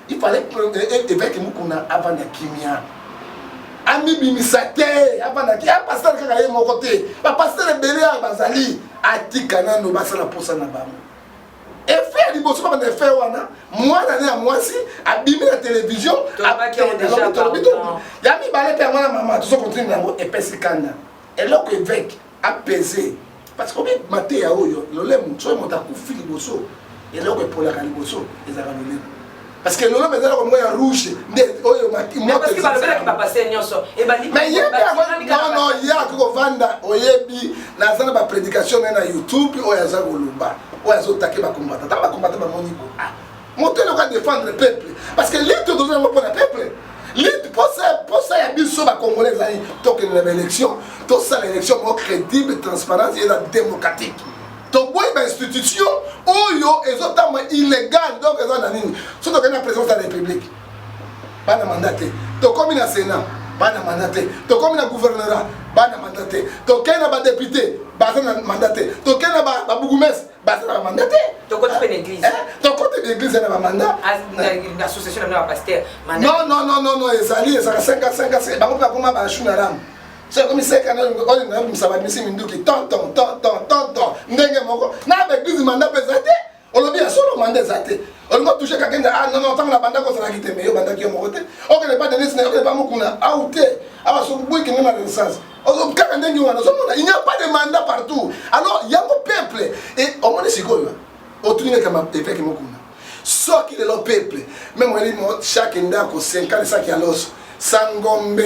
Il fallait que évêque Mukuna avant de Kimia. Ami Bimisate, avant de Kimia, pasteur Kakaye mon côté, pasteur Béléa Bazali, Atikana no basala pour ça na bamo. Et faire du bosso pas de faire wana moi l'année à moi si abîmer la télévision yami balé per moi maman tout ça continue nango epesi kana et là que évêque apaisé parce que maté ya oyo lolem so monta ku fili bosso et là que pour la kali bosso les arabes parce que lolem ezala comme ya rouge oyo mati moi parce que ba lobela ki ba passer nyonso et ba mais non ya ko vanda oyebi na zana ba prédication na YouTube oya za kolumba oya zo taquer ba combattre ta ba combattre ba monibo monter le cas défendre le peuple parce que l'élite de nous pour le peuple l'élite pour ça ya biso ba congolais zali to que l'élection to ça l'élection crédible transparente et démocratique. Donc, il y a une institution où il y a des otams illégaux, donc ils ont une surtout qu'il y a la présidence de la République. Pas de mandaté. Donc, comme il y a un Sénat, pas de mandaté. Donc, comme il y a un gouvernement, pas de mandaté. Donc, il y a un député, pas de mandaté. Donc, il y a un bourgmestre, pas de mandaté. Donc, quand tu fais l'église, donc, quand tu fais l'église, il y a un mandat. L'association de la pasteur. Non, ils alliés, ça a 5 ans. C'est pas comme un chounaram. C'est comme ça qu'on ça va misser minduki tonton ndenge moko na l'église mandat pesate on le bien solo mandat zate On va toucher quelqu'un, ah non, non, tant que la bande qu'on s'en a quitté, mais il y a bande qui est morte. On ne peut pas donner, on ne peut pas m'ouvrir. Ah, ou t'es, ah, parce que vous pouvez qu'il y ait une renaissance. Il n'y a pas de mandat partout. Alors, il y a un peuple. Et au moins, c'est quoi? Au tout le monde qui est ce qui est le peuple, même chaque ndako 5 ans, ça qui a l'os, Sangombe,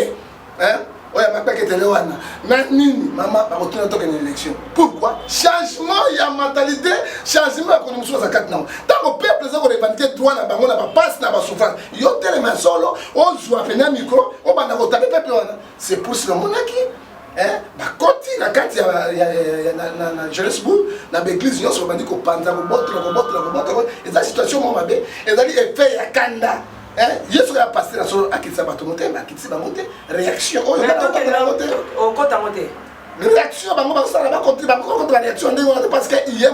hein? Ouais, ma père qui était là, Nanini, maman, va retourner dans une élection. Pourquoi? Changement, il y a mentalité, changement, il y a une chose à 4 ans. Tant que le peuple, ça, on revendique droit, on n'a pas passe, on n'a pas souffrance. Il y a tellement solo, on joue à peine un micro, on va taper le peuple. C'est pour cela, mon aki. Hein? Quand il y a Johannesburg, dans l'église, il y a un bandit qui panda, et la situation, moi, et la effet à Kanda. Je suis passé à la qui s'est monté, mais qui s'est monté. Réaction. Au côté à monter. Réaction, contre la réaction, parce qu'il y a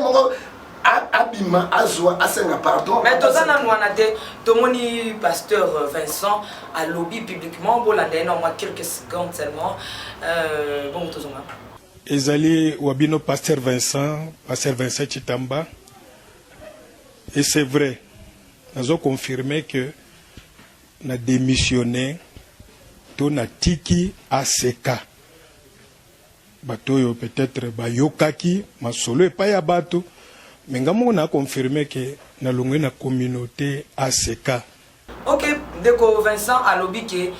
un abîme, azwa, asenga, pardon. Mais tout ça, nous avons dit, pasteur Vincent a lobby publiquement, bon, là, on a quelques secondes seulement. Bon, tout ça. Ezali Wabino, pasteur Vincent Chitamba. Et c'est vrai, nous avons confirmé que nous avons démissionné to na tiki ACK. Bato peut-être bayokaki, ma solo et pas ya bato. Mais nous avons confirmé que nous avons une communauté ACK. Ok, dès que Vincent a lobby que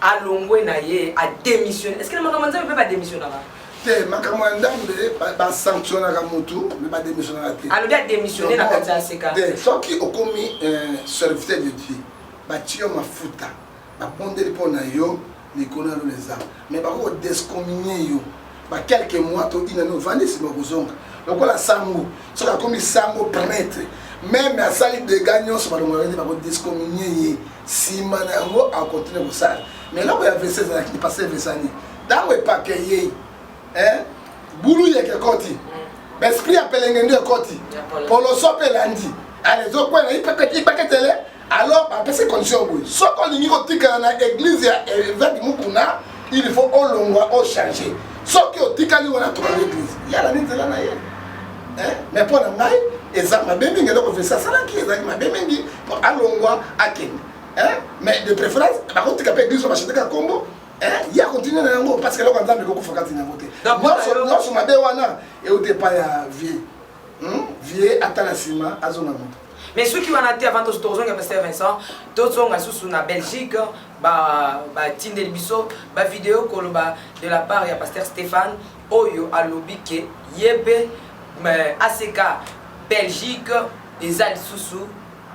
a démissionné. Est-ce que le Makamanda ne peut pas démissionner là? Le Makamanda va sanctionner la moto, mais pas démissionner la tête. Alors, il a démissionné dans la ACK. Ceux qui ont commis serviteur de Dieu, Batio Mafuta, Bondé pour Nayo, les connaissent les armes. Mais par contre, discriminer yo, quelques mois, il nous vendait ce Mogozonga. Donc, la Sango, ceux qui ont commis Sango prêtre, même à salir de gagnants, sur le discriminer, si Manango a continué pour ça. Mais là, il y a 26 ans qui passaient 20 années. Dans le paquet, hein, Boulou y a quelque chose. L'esprit appelle un peu côté. Pour le soper lundi. Allez, donc, il peut que télé. Alors, après ces conditions, ce qu'on dit dans l'église avec Mukuna, il faut au long changer. Ce qui est dit dans l'église, il y a la nid de la naïe. Mais pour la naïe, et ça m'a bien mis le ça, ça m'a bien mis pour allongwa à Ken. Mais de préférence, par contre, tu as l'église sur la Combo. Il y a continué parce que là, on a beaucoup de voter. Non, sur ma béwana, et au départ, il y a vieux. Vieux, Atalasima, Azonamot. Mais ceux qui ont été avant de se tourner, Pasteur Vincent, tous sont sous la Belgique, Tinde Bisso, vidéo de la part de Pasteur Stéphane, Oyo a lobby que Yebe, ACK, Belgique, les Alpes sous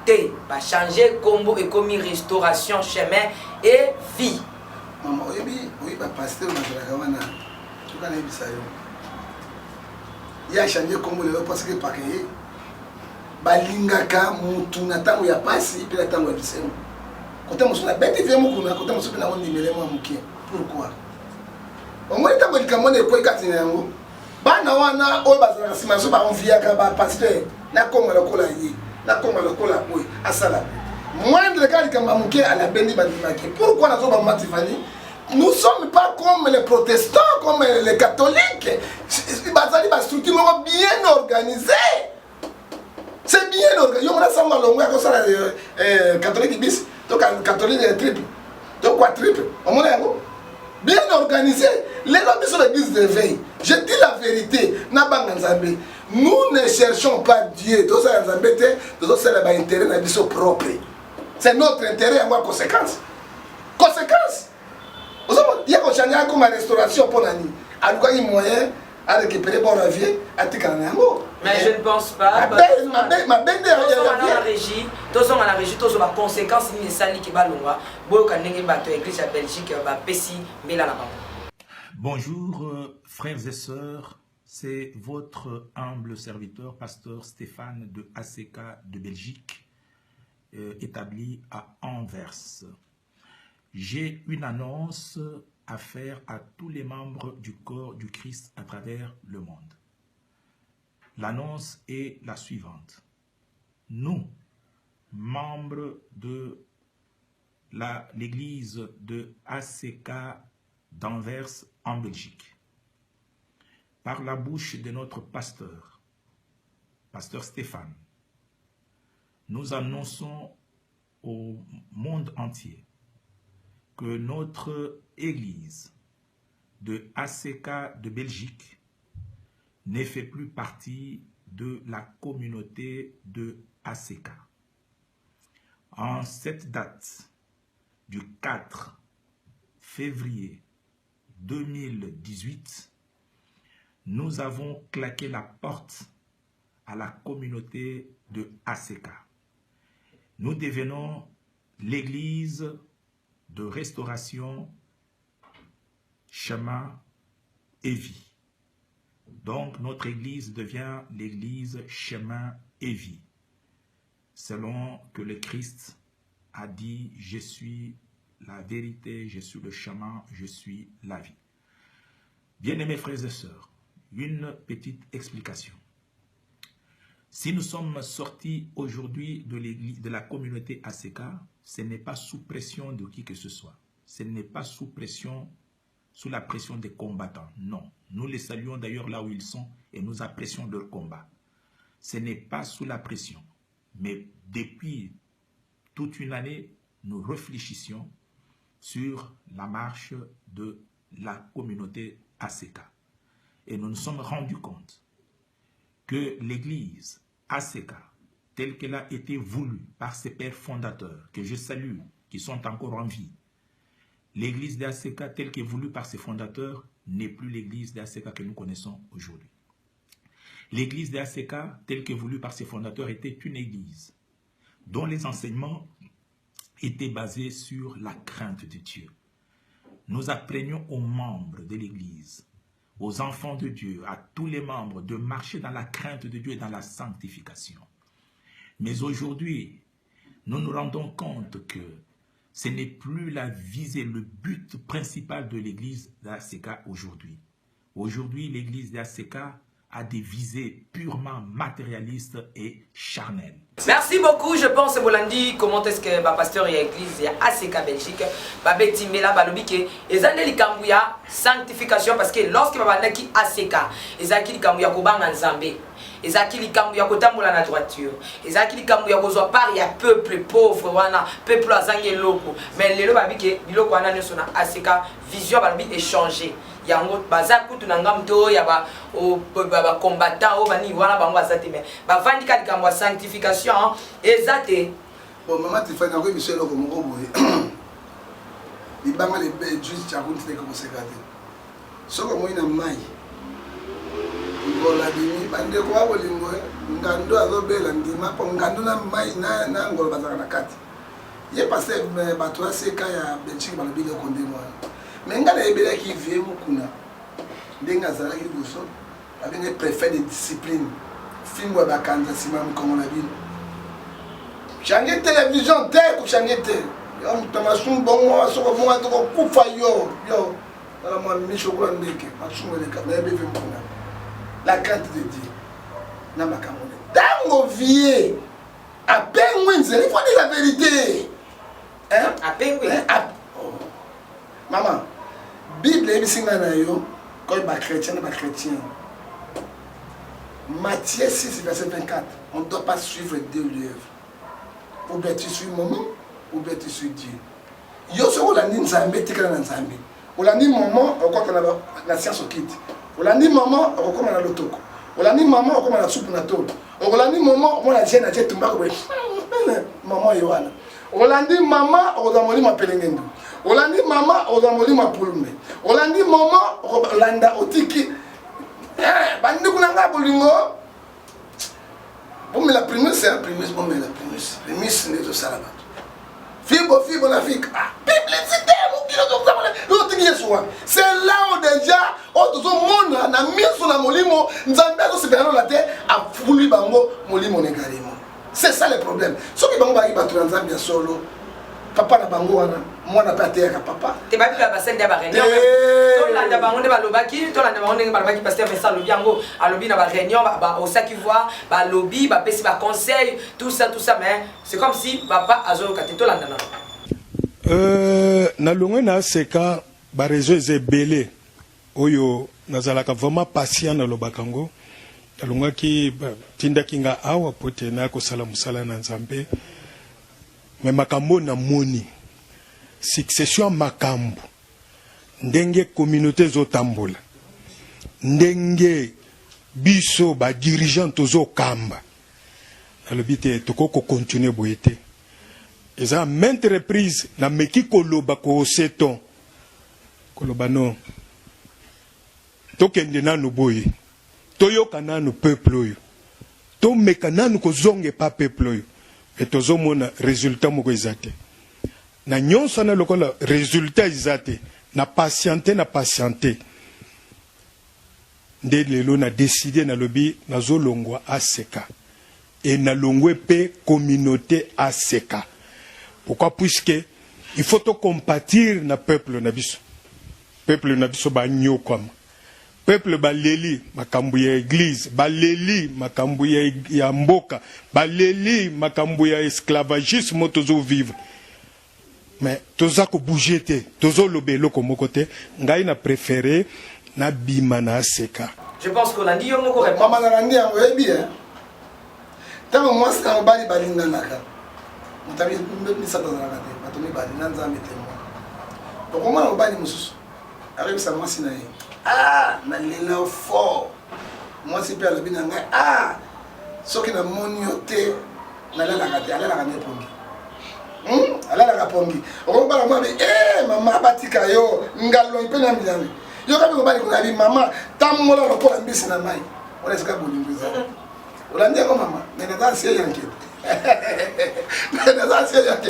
T, changer combo et commis restauration, chemin et vie. Maman, oui, pasteur, il a changé combo parce que pas balingaka mutu na tango ya pasi pe na tango ya bisemo côté musu na bête vie muku na côté musu pe na on nimele mo mukie pourquoi au moins tango likamone ko ikati na yango bana wana o bazana sima so ba on viaka ba pasteur na konga lokola yi na konga lokola boy asala moindre cas likamba mukie ala bendi bandimaki pourquoi na zo ba matifani. Nous ne sommes pas comme les protestants, comme les catholiques. Bazali ba structure bien organisée. C'est bien organisé. On a ça comme ça catholique bis, donc catholique triple, donc quadruple. On a bien organisé. Les lobbies sont l'église de veille. Je dis la vérité. Nous ne cherchons pas Dieu. Tous ces embêtés, tous ces intérêts na biso propre. C'est notre intérêt à moi conséquence. Conséquence. Il y a un changement comme la restauration pour l'année. À quoi il moyen à récupérer bon ravier à Tikanango. Mais je ne pense pas. Ma belle la régie, tous sont à la régie, tous sont les conséquences de sali qui va loin. Bonjour frères et sœurs, c'est votre humble serviteur, pasteur Stéphane de ACK de Belgique, établi à Anvers. J'ai une annonce à faire à tous les membres du corps du Christ à travers le monde. L'annonce est la suivante. Nous, membres de l'église de ACK d'Anvers en Belgique, par la bouche de notre pasteur, pasteur Stéphane, nous annonçons au monde entier que notre Église de ACK de Belgique ne fait plus partie de la communauté de ACK. En cette date du 4 février 2018, nous avons claqué la porte à la communauté de ACK. Nous devenons l'église de restauration, chemin et vie. Donc notre église devient l'église chemin et vie. Selon que le Christ a dit, je suis la vérité, je suis le chemin, je suis la vie. Bien-aimés frères et sœurs, une petite explication. Si nous sommes sortis aujourd'hui de l'église, de la communauté ACK, ce n'est pas sous pression de qui que ce soit. Ce n'est pas sous pression, sous la pression des combattants. Non. Nous les saluons d'ailleurs là où ils sont et nous apprécions leur combat. Ce n'est pas sous la pression. Mais depuis toute une année, nous réfléchissions sur la marche de la communauté ACK. Et nous nous sommes rendus compte que l'église ACK, telle qu'elle a été voulue par ses pères fondateurs, que je salue, qui sont encore en vie, l'église d'ACK, telle qu'elle est voulue par ses fondateurs, n'est plus l'église d'ACK que nous connaissons aujourd'hui. L'église d'ACK, telle qu'elle est voulue par ses fondateurs, était une église dont les enseignements étaient basés sur la crainte de Dieu. Nous apprenions aux membres de l'église, aux enfants de Dieu, à tous les membres, de marcher dans la crainte de Dieu et dans la sanctification. Mais aujourd'hui, nous nous rendons compte que ce n'est plus la visée, le but principal de l'église d'ACK aujourd'hui. Aujourd'hui, l'église d'ACK a des visées purement matérialistes et charnelles. Merci beaucoup, je pense, Bolandi, comment est-ce que le pasteur et l'église de ACK Belgique, Babeti Mela Balobike, ils ont des Kambouya sanctification parce que lorsque Babandaki ACK, ils ont des Kambouya Kobanga Nzambe, ils ont des Kambouya Kotamboula na droiture, ils ont des Kambouya Kozoa par ya peuple pauvre, wana peuple azange loko, mais les Babike, biloko wana nyosona ACK, vision Balobi échangée. Yango baza kutu na ngamto ya ba combattant o bani wana bango azate mais ba vandi ka likambo sanctification ezate bon mama tifanya ko biso loko moko boye libanga le be juste cha kunti le ko sekate soko moyi na mai ngola bini bande ko abo lingo ngando azobela ndima po ngando na mai na ngolo bazaka na kati ye passé bato aseka ya Belgique balobile ko ndemo mais nga na ebele ki vie mukuna ndenga zala ki boso avec un préfet de discipline film wa bakanda sima mkongo na bino change télévision te ko change te yo mtamasum bongo soko bonga to ko kufa yo ala mo mi chokola ndeke masum le kamera be ve mukuna la crainte de Dieu na makamone dango vie à peine il faut dire la vérité hein à peine maman Bible ebisinga na yo ko ba chrétien ba chrétien. Matthieu 6 verset 24. On ne doit pas suivre deux œuvres. Ou bien tu suis maman ou bien tu suis Dieu. Yo so la nzambe tikana na nzambe. Olandi maman okota na la science au kit. Olandi maman okoma na lotoko. Olandi maman okoma na soupe na tolo. Olandi maman okoma na jena je tumba ko. Maman Yohana. Olandi maman okozamoli mapelengendo. Olandi mama ozamoli mapulume. Olandi mama olanda otiki. Bandi kunanga bolingo. Bon mais la primus c'est la primus, bon mais la primus. Primus n'est tout ça là-bas. Fibo la fique. Ah, publicité mon kilo donc ça l'otiki yesoa. C'est là où déjà au tout monde na miso na molimo nzambe zo sepelano la terre a fulu bango molimo negarimo. C'est ça le problème. Ce qui bango ba ibatu nzambe ya solo. Papa na bango wana mwana pa terre papa te ba bika ba sende ba réunion to la bango ne ba lobaki to la bango ne ba lobaki pasteur Vincent Lobiango alobi na ba réunion ba osaki voir ba lobby ba pesi ba conseil tout ça mais c'est comme si papa azo kate to la ndana na longwe na seka ba réseau ezebele oyo nazalaka vraiment patient na lobakango alongwaki tindaki nga awa po te na kosala mosala na Nzambe me makambo na moni succession makambo ndenge communauté zotambola ndenge biso ba dirigeant tozo kamba alobi te tokoko continuer boye te eza maintes reprises na meki koloba ko seton koloba non tokende nanu boye toyoka nanu peuple oyo tomeka nanu kozonge pa peuple oyo e tozomona résultat moko eza te na nyonso na lokola résultat eza te na patiente nde lelo na décidé na lobi nazolongwa aseka et na longwe pe communauté aseka. Pourquoi? Puisque il faut to compatir na peuple na biso ba nyokoma peuple baleli makambu ya église baleli makambu ya mboka baleli makambu ya esclavagisme tozo vivre mais toza ko bouger te tozo lobelo komo côté ngai na préféré na bima na aseka. Je pense qu'on a dit yongo ko mama na randi yango ebi tango mwasi na bali balinga naka mutabi mbisa tozalaka te batomi bali na nzambe te mo okoma na bali mususu arebisa mwasi na ye na lela fort mwasi pe alobi na ngai soki na moni yo te nalalaka te alalaka ne pongi alalaka pongi okobala mwa mama batika yo ngalo mpe na milani yo kabi kobali kuna bi mama tamola lokola mbisi na mai ona sika bolingiza olandia ko mama nena za sie yanke nena za sie yanke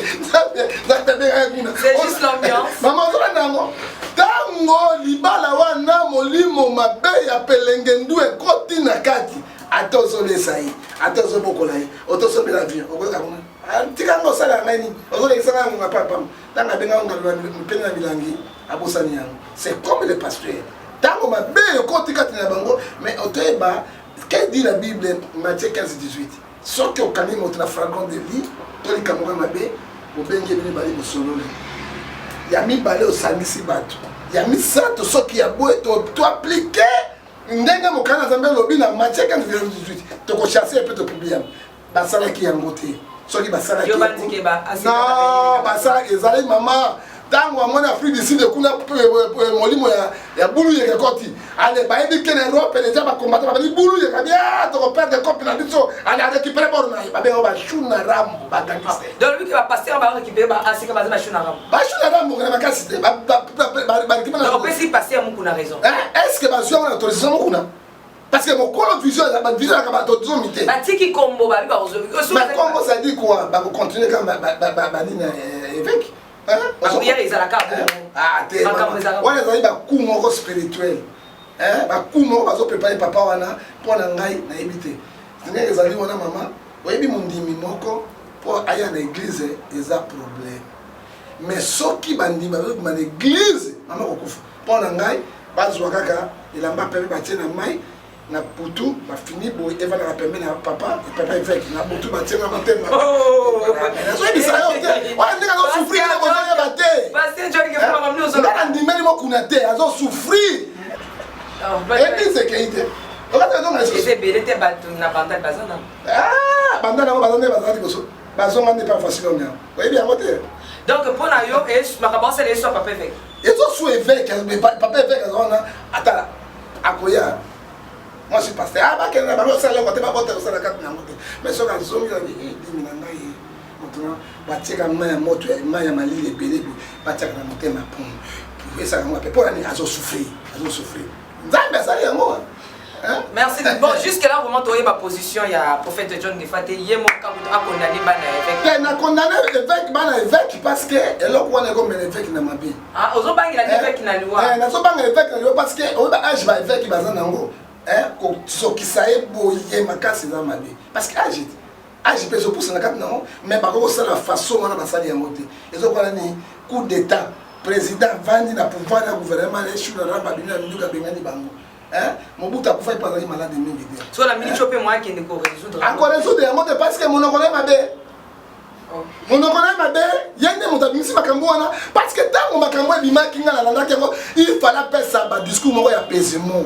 c'est juste l'ambiance mama ozola nango tango libala wana molimo mabe ya pelengendu ekoti na kati atozolesa ye atozobokola ye otosobela avion okoka kuna tika ngo sala ngani ozolekisa ngo ngapapa tanga benga ngalwa mpena bilangi abosani yango c'est comme le pasteur tango mabe ekoti kati na bango mais otoyeba qu'est-ce dit la Bible Matthieu 15-18 soki okani moto na fragment de lit tolika moka mabe obenge bini bali bosolole ya mibale osangisi bato ya misato soki ya boye to appliquer ndenge mokana Nzambe lobi na Matthieu 15-18 tokochasser pe to publier basalaki yango te soki basalaki yo bandike ba non basalaki ezali mama tango amona Afrique du Sud kuna molimo ya bulu yeke koti ale bayebi ke na Europe les gens ba combattre ba bulu yeke bien to perdre copie na biso ale récupérer bord na ba bengo ba shuna ram ba gangiste donc lui qui va passer ba récupérer ba asika ba shuna ram na makasi ba récupérer non peut si passer amu kuna raison est-ce que ba zwa na autorisation kuna parce que mon colon vision ba vision ka ba autorisation mité ba tiki combo ba ozo mais combo ça dit quoi ba continuer comme ba nina évêque hier ils à la carte wana ezali baku moko spirituel baku moko bazoprépare papa wana mpo na ngai nayebi te ndenge ezali wana mama oyebi mondimi moko mpo aya na église eza problème mais soki bandimi bazobima na église mama kokufa mpo na ngai bazwa kaka elamba pembe batie na mai na putu bafini boye evanaka pembe na papa papa évêque na butu batie na motema nazoyebisa yo te wana ndenge azosouffrir na kozoyeba te ngana ndimeli mokuna te azosouffrir église ekei te banda nango baza nde bazala liboso bazonga nde pa facile omi yango oyebi yango te donc mpo na yo makambo asala eso papa évêque ezosu évêque papa évêque aza wana atala akoya moi je suis pasteur bakende na bango osala yango te babota kosala kati nango te mais soki azongi dimi na ngai moto batiaka mai ya moto mai ya malili ebele batiaka na motema esaka yango ape mpo nani azosouffrir nzambe azali yango. Merci. Bon, jusque-là, vraiment, tu as ma position. Il y a le prophète John Gefate. Il y a mon cas où tu as condamné l'évêque. Il a condamné l'évêque parce que l'autre one est comme l'évêque n'a pas bien. Ah, aux autres, il a l'évêque qui n'a pas. Il n'a pas l'évêque parce que au âge va l'évêque qui va en haut. Ce qui s'est boyé ma casse dans ma vie. Parce que âge peut se pousser dans la carte non, mais par contre c'est la façon dont on a sali en côté. Ils ont parlé coup d'état. Président Vandi n'a pouvoir le gouvernement les choses dans la Babylone nous Bengani Bango. Mon bout à pouvoir parler malade de nous. Sur la minute chopé moi qui ne peut résoudre. Encore résoudre un parce que mon oncle m'a bé. Mon oncle m'a bé, il y a une montagne ici Makamboana parce que tant on Makambo bima kinga la landa il fallait faire ça ba discours moi apaisement.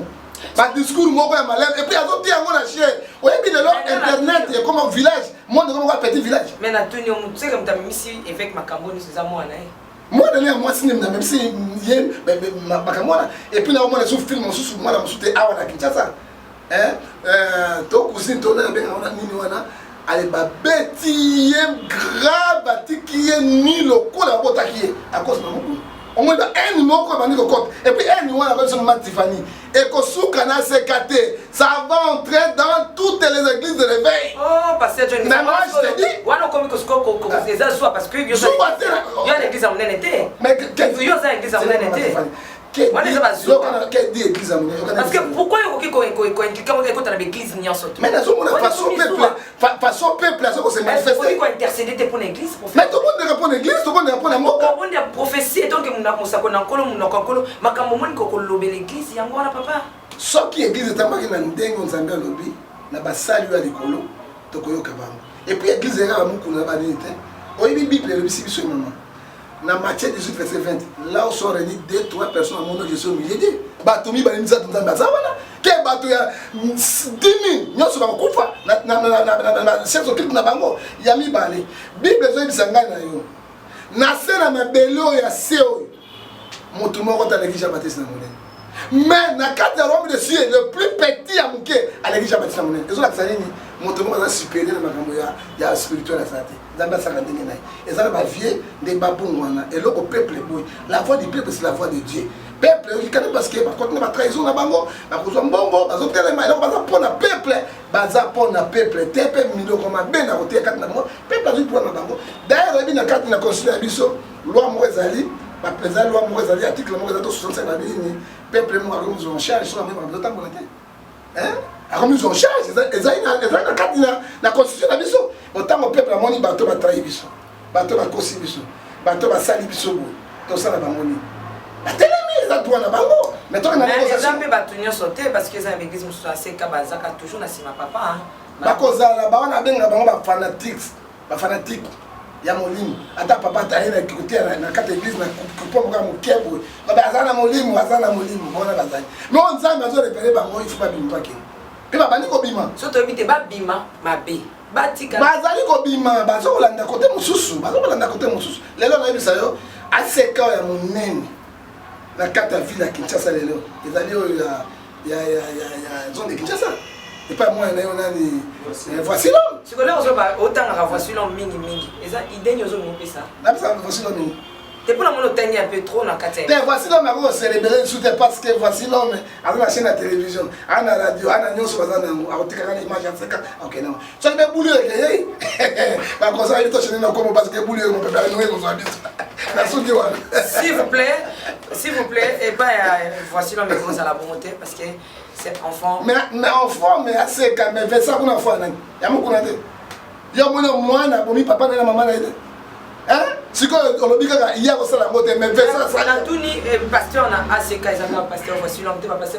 ba discours moko ya malem et puis azoti yango na chien oyebi lelo internet et comme village monde comme un petit village mais na tuni on sait comme ta misi avec makambo ni c'est moi na moi de moi si même si yé makambo et puis na on a sous film sous moi na sous awa na Kinshasa to cousine to na benga na nini wana ale ba beti grave atiki ni lokola botaki à cause na moko au moins un numéro comme on compte et puis un numéro avec son Tiffany et que sous canal CKT ça va entrer dans toutes les églises de réveil. Oh parce que je mais moi je te dis voilà comme que c'est ça soit parce que il y a l'église en été mais il y a l'église en été parce que pourquoi il faut qu'on ait l'église n'y en sorte mais façon peuple ça c'est manifesté il faut intercéder pour l'église mais tout le monde répond l'église tout le monde répond la mort on a prophétie donc ça qu'on a encore makambo moni ko lobe l'église yango na papa ce qui église tambaki na ndengo nzambe lobi na basali ya likolo to koyoka bango et puis église ya mukuna ba nite oyibi bible le bisi biso maman na Matthieu 18 verset 20 là où sont réunis 2-3 personnes à mon nom je suis au milieu d'eux batomi ba nisa tunzamba zawana ke bato ya 10,000 nyoso ba kufa na senso kitu na bango ya mibale bible zo bisanga na yo na sena mabelo ya seo motu moko ta l'église baptiste na monene mais na kati ya Rome de Dieu le plus petit à muke à l'église baptiste na monene ezo la tsani motu moko za supérieur na makambo ya spirituel à santé Zamba Sakandenge naï. Et ça va vieux des babouana. Et le peuple boy. La voix du peuple c'est la voix de Dieu. Peuple qui connaît parce que par contre la trahison na bango, la cause bongo, bazo telema, donc baza pona peuple, baza pona peuple, tepe milo comme ben na côté 4 na mo, peuple azu pona bango. D'ailleurs il y a 4 na constitution biso, loi Moezali, ba président loi Moezali article Moezali 65 na bini, peuple mo comme ils ont charge sur la même temps pour hein? Comme ils ont charge, ils ont 4 na constitution na biso. Autant mon peuple a moni bateau va trahir biso, bateau va kosi biso, bateau va sali biso bo, tout ça na bamoni. La télé ça doit na bango. Mais toi na négociation. Mais ba tunyo sauter parce que ça l'église musu aseka bazaka toujours na sima papa hein. Ba kozala ba wana benga bango ba fanatiques, ba fanatique. Ya molimo. Ata papa taye na côté na kata église na kupo nga mukebo. Ba bazana molimo, bazana molimo, bona bazali. Mais on nzambe azo repérer bango il faut pas bimba ke. Pe ba bani ko bima. Soto bite ba bima mabe. Bazali kobima bazo kolanda côté mususu bazo kolanda côté mususu lelo na yebisa yo aseka ya monene na kata ville ya Kinshasa lelo ezali oyo ya zone de Kinshasa et pas moi na yo nani voici l'homme si kolé ozo ba otanga voici l'homme mingi eza idée nyozo mo pesa na pesa voici l'homme t'es pour la mono tenir un peu trop na kata voici l'homme a célébrer sous parce que voici l'homme a la chaîne de télévision a la radio a nyoso bazana a otikaka na image afeka OK non so be boulou ke ba ko ça il to chaîne na comme parce que boulou mon papa nous nous habite na sudi wa s'il vous plaît et pas voici l'homme commence à la bonté parce que cet enfant mais enfant mais assez quand même fait ça pour enfant nani ya mo kuna te yo mono mwana bomi papa na maman na ide hein si ko olobi kaka iya ko sala ngote mais fait ça ça na tuni pasteur na ACK ezanga pasteur voici l'homme te va passer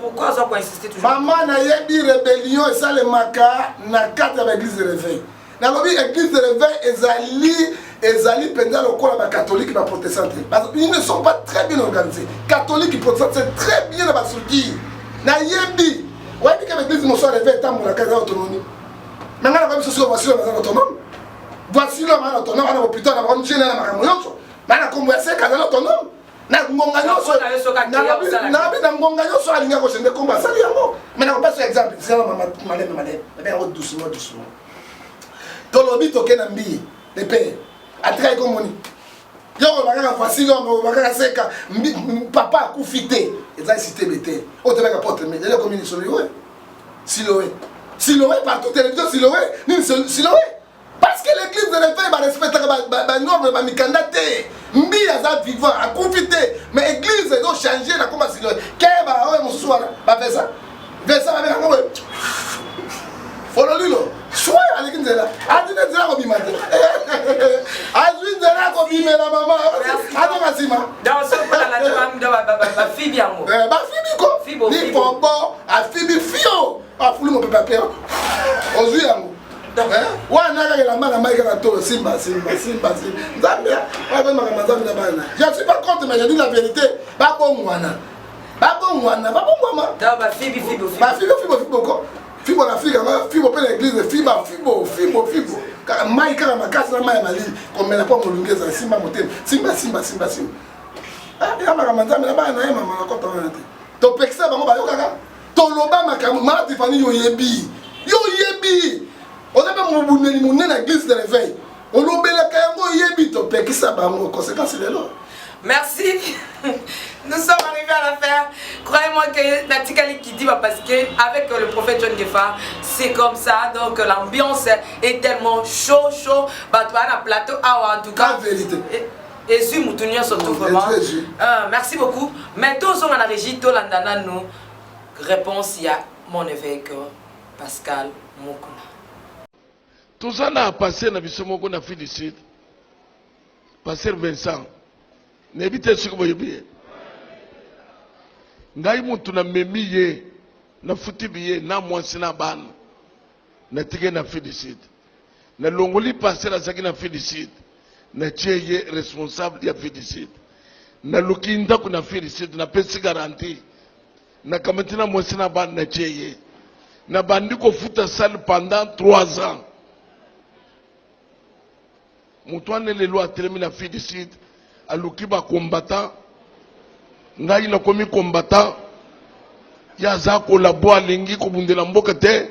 pourquoi ça quoi insister toujours maman na yebi rébellion et ça le maka na carte de l'église de réveil na lobi église de réveil ezali pendant le corps ba catholique ba protestant parce qu'ils ne sont pas très bien organisés catholique et protestant c'est très bien ba structure na yebi ouais que l'église mo soit réveil tant la casa autonomie maintenant comme ce voici l'homme autonome voici l'homme autonome à l'hôpital na on gêne na makambo yoso na kombo ya seka na autonome na ngonga yoso na ngonga yoso alinga ko sende komba sali yango maintenant on passe exemple c'est malem bien doucement tolobi toke na mbi le père atrai ko moni yo bakaka voici l'homme bakaka seka papa akufite eza cité bete o te baka porte mais le commune Siloé partout télévision Siloé parce que l'église de réveil va respecter ba norme ba mikanda te mbi aza vivant akufite mais église doit changer na comme Siloé keba o mususu wana ba vesa ba ngako fololilo soit avec nzela adina nzela ko bimate azwi nzela ko bimela mama ado masima dans ce cas là tu vas ba fibi yango ba fibi ko ni pombo a fibi fio a fulu mo papa père ozwi yango wana ka la manga mai ka to simba nzambia wa ba manga nzambia na bana je suis pas contre mais je dis la vérité ba bon wana babongwana babongwama fibo ko fibo na fika fibo pe na église fibo mai kaka makasi na mai mali komela po molungeza simba motema simba ya makambo nzambe na bana na ye mama na kota wana te topekisa bango bayokaka toloba makambo maladi fani yoyebi oza mpe mobundeli monene na église de réveil olobelaka yango oyebi topekisa bango conséquence lelo. Merci. Nous sommes arrivés à la fin. Croyez-moi que Natikali qui dit parce que avec le prophète John Gefa, c'est comme ça. Donc l'ambiance est tellement chaud. Bah toi on a plateau en tout cas. La vérité. Et sur Moutounian surtout vraiment. Merci beaucoup. Mais tous on a régi tout l'andana nous. Réponse il y a mon évêque Pascal Mokuna. Tout ça n'a passé na biso moko na félicite. Pasteur Vincent. Nebite suko boyebi. Ngai mutu na memiye na futibiye na mwasi na bana. Na tige na félicite. Na longoli pasteur azaki na félicite. Na tieye responsable ya félicite. Na lukinda kuna félicite na pesi garantie. Na kamatina mwasi na bana na tieye. Na bandi ko futa salle pendant 3 ans. Mutuane le loi termine na félicite. Alukiba combattant ngai na komi combattant ya za kolabo alingi kobundela mboka te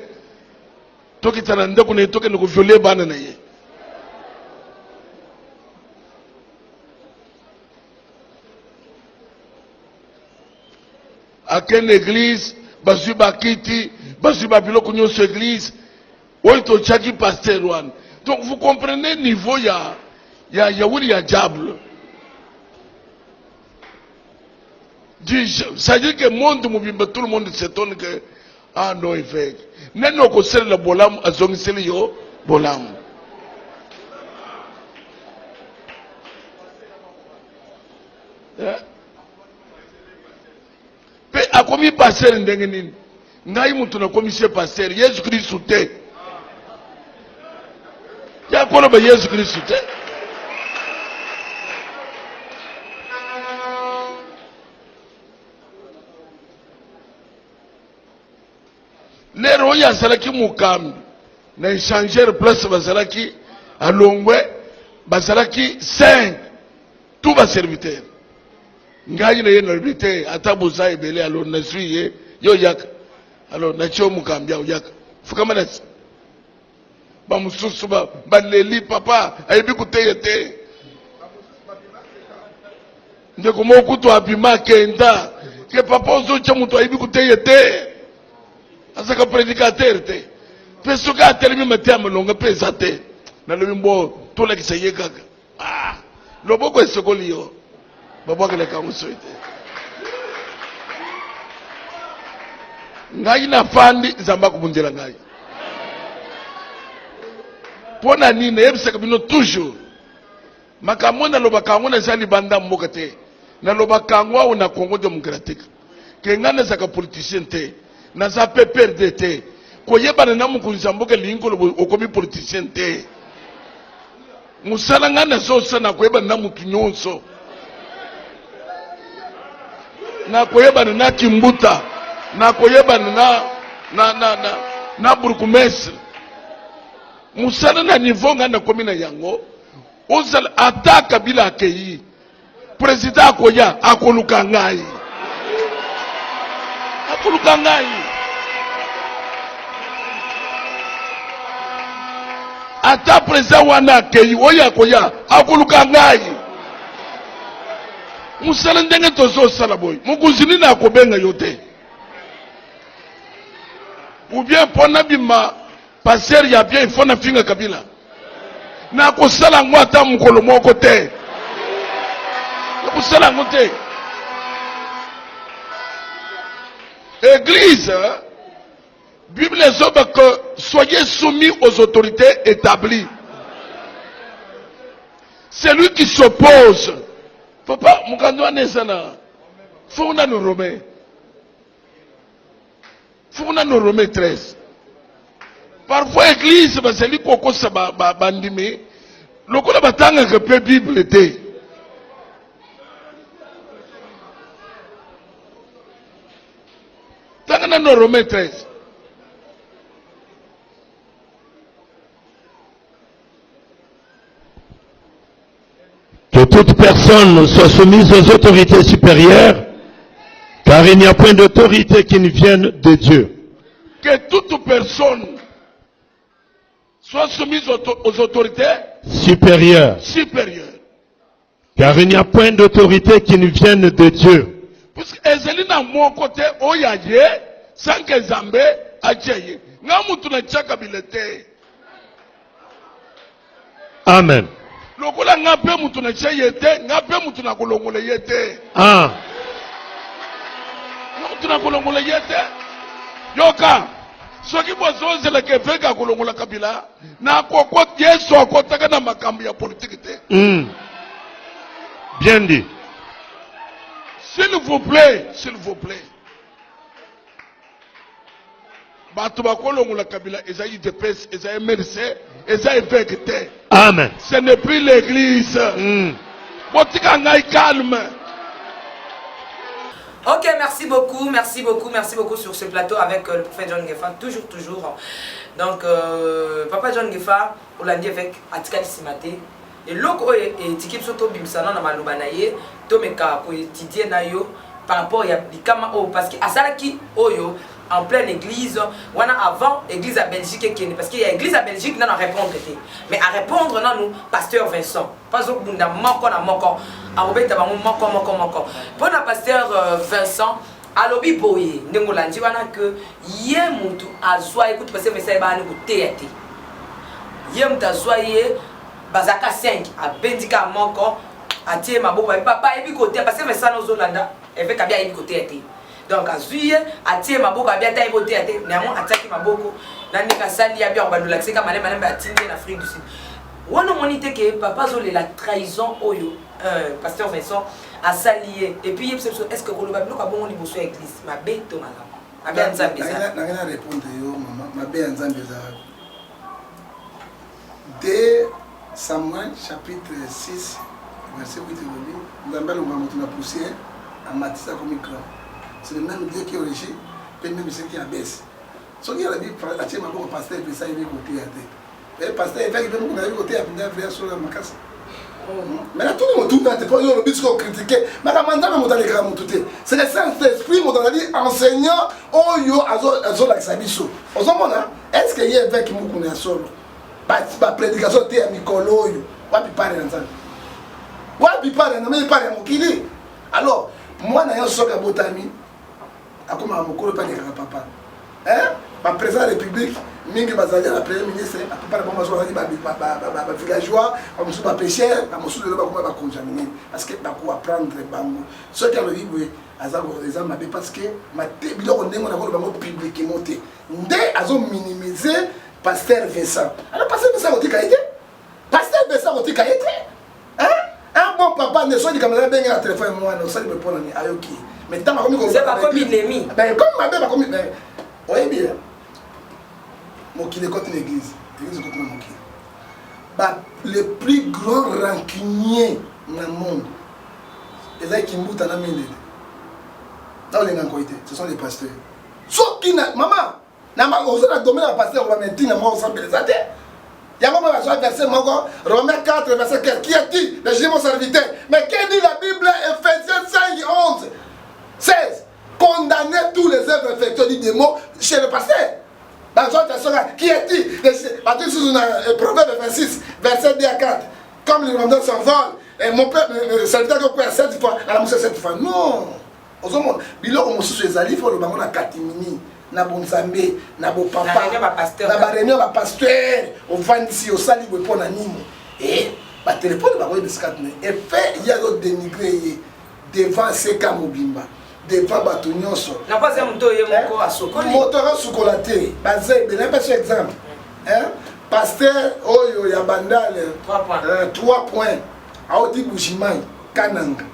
toki tana ndeko ne toke ne ko violer bana na ye akene église bazui bakiti bazui babiloko nyonso église oyo tochaki pasteur wana. Donc vous comprenez niveau ya wili ya diable. Ça veut dire que le monde, tout le monde s'étonne que ah non, il fait. N'est-ce pas que le bolam a zongi yo bolam. Pe a komi passer ndenge nini? Ngai mutu na commissaire passer Yesu Kristo te. Ya kono ba Yesu Kristo te. Les royaumes salaki mukambi na échanger place basalaki alongwe basalaki 5 tout ba serviteur ngai na yeno bité atabuza ebele alo na suye yo yaka alo na chio mukambi ya yaka fukama na ba mususu ba leli papa ayebi kuteyete ndeko moku to abima kenda ke papa ozo chamuto ayebi kuteyete asaka prédicateur te peso ka telemi matia molonga pesa te na lobimbo to la kisaye kaka loboko esokoli yo babaka le kamuso te ngai na fandi zamba kubundela ngai pona nini ebisaka bino toujours makamona lobaka ngona zali banda mboka te na lobaka ngwa na Congo démocratique ke ngana zaka politicien te na za PPRD te koyebana na mukunza mboka lingo okomi politicien te musala ngana so sana koyebana na mutu nyonso na koyebana na Kimbuta na koyebana na burgomestre musala na niveau ngana komi na yango ozala ataka bila akei president akoya akoluka ngai ata president wana kei oya koya akoluka ngai musala ndenge tozo sala boy mukuzini na kobenga yote ou bien pona bima passer ya bien il faut na finga kabila na kosala ngwata mukolo moko te na kosala ngote Église, Bible dit que soyez soumis aux autorités établies. Celui qui s'oppose, papa, mukandwa nesana, faut nous Romains. Faut nous Romains 13. Parfois Église, c'est lui qui a bandimé. Le coup de bataille que la Bible était. dans Romains 13. Que toute personne soit soumise aux autorités supérieures, car il n'y a point d'autorité qui ne vienne de Dieu. Que toute personne soit soumise aux autorités supérieures, car il n'y a point d'autorité qui ne vienne de Dieu. Parce que ezeli na mon côté oyaye sans que Zambé ajaye. Ngamutu na chaka bilete. Amen. Lokola ngape mutu na chayete, ngape mutu na kolongole yete. Ah. Mutu na kolongole yete. Yoka. Soki bozo le ke veka kolongola kabila na koko Yesu akotaka na makambo ya politique te. Bien dit. S'il vous plaît, s'il vous plaît. Bato bakolongola kabila ezayi depes, ezayi merce, ezayi vekete. Amen. Ce n'est plus l'église. Botika ngai calme. Ok, merci beaucoup sur ce plateau avec le prophète John Gefa, toujours. Donc, Papa John Gefa, on l'a dit avec Atikali Simate. Et l'autre, Tikip Soto Bimsana, na malubanaye, Tomeka, Tidie Nayo, par rapport à Bikama, parce que Asalaki, Oyo, en pleine église, on a avant église à Belgique, parce qu'il y a église à Belgique, on a répondre. Mais à répondre, nous, pasteur Vincent, pas au bout d'un manquant, pour le pasteur Vincent, à l'objet boye, nous avons dit que hier mutu azwa écoute parce que Vincent ba nous théâtre. Hier mutu azwa hier bazaka 5 à bendika manko a tie maboko papa et puis côté parce que Vincent nous Zolanda avec abia et côté donc azuye a tie maboko abia ta côté théâtre néanmoins attaque maboko nani kasali abia on va nous l'accès comme malem atindi en Afrique du Sud. On a monité que papa Zolé la trahison oyo pasteur Vincent a salié et puis est-ce que vous avez bon niveau sur l'église ma bête ma bien nzambe ça na ngena répondre yo maman ma bien nzambe ça de Samuel chapitre 6 verset 8 nzambe lo mamoto na poussière a matisa comme grand c'est le même Dieu qui est origine puis même celui qui abaisse so qui a la vie la tienne ma bon pasteur puis ça il est côté à terre et pasteur il fait que nous on a côté à prendre frère sur la macasse. Mais là, tout le monde tourne à tes points, le but qu'on critique. Mais la mandate, c'est le Saint-Esprit, mon dit enseignant, oh yo, azo la sabiso. Est-ce qu'il y a un qui m'a connu à solo? La prédication était à Mikolo, wapi pare dans ça. Wapi pare, non mais pare mon kili. Alors, moi, n'a rien sur la botami. À comment mon colo pas de papa. Hein? Ma président de la République, mingi bazali la premier ministre, à peu près bon mazo bazali ba villageois, ba musu ba pêcheur, ba musu de ba comment ba contaminer parce que ba ko apprendre bango. Ce qui a le vivre azako exemple mabe parce que ma bilo ko ndengo na ko bango publiquement te. Ndé azo minimiser pasteur Vincent. Alors pasteur Vincent ko tika été? Pasteur Vincent ko tika été? Hein? Un bon papa ne soit dit comme ça benga téléphone moi non ça me prendre ni ayoki. Mais tant comme c'est pas comme ennemi. Ben comme mabe ba comme oui bien. Mokile contre l'église. L'église contre Mokile. Bah, le plus grand rancunier dans le monde, c'est qui moutent en amène. Dans les nankoïtés, ce sont les pasteurs. Sauf qui n'a. Maman, n'a pas osé la dominer la pasteur, on va mettre dans mon ensemble les athées. Il y a un verset, Romains 4, verset 4. Qui a dit, le Jésus mon serviteur? Mais qui dit la Bible, Ephésiens 5, 11, 16? Condamner tous les œuvres effectuées du démon chez le pasteur. Dans une version qui est dit, Proverbe 26, verset 2 à 4, comme les rondeurs s'envolent, et mon peuple, le serviteur qui peut 7 fois, la mousse 7 fois. Non! Aux hommes, bilo comme sous les alifs, le bangon na katimini, na bonzambe, na bo papa, na ba réunion ba pasteur, au vanisi, au sali, au pon animo. Et, ba téléphone, ba koye biskatne. Et fait, il y a d'autres dénigrés devant ces camobimba. Devant bato nyonso. Na pas un moto yemoko a sokoli. Motora sokolaté. Basé, ben pas exemple. Hein? Pasteur oyo ya bandal 3 points. Audi Bushimai Kananga.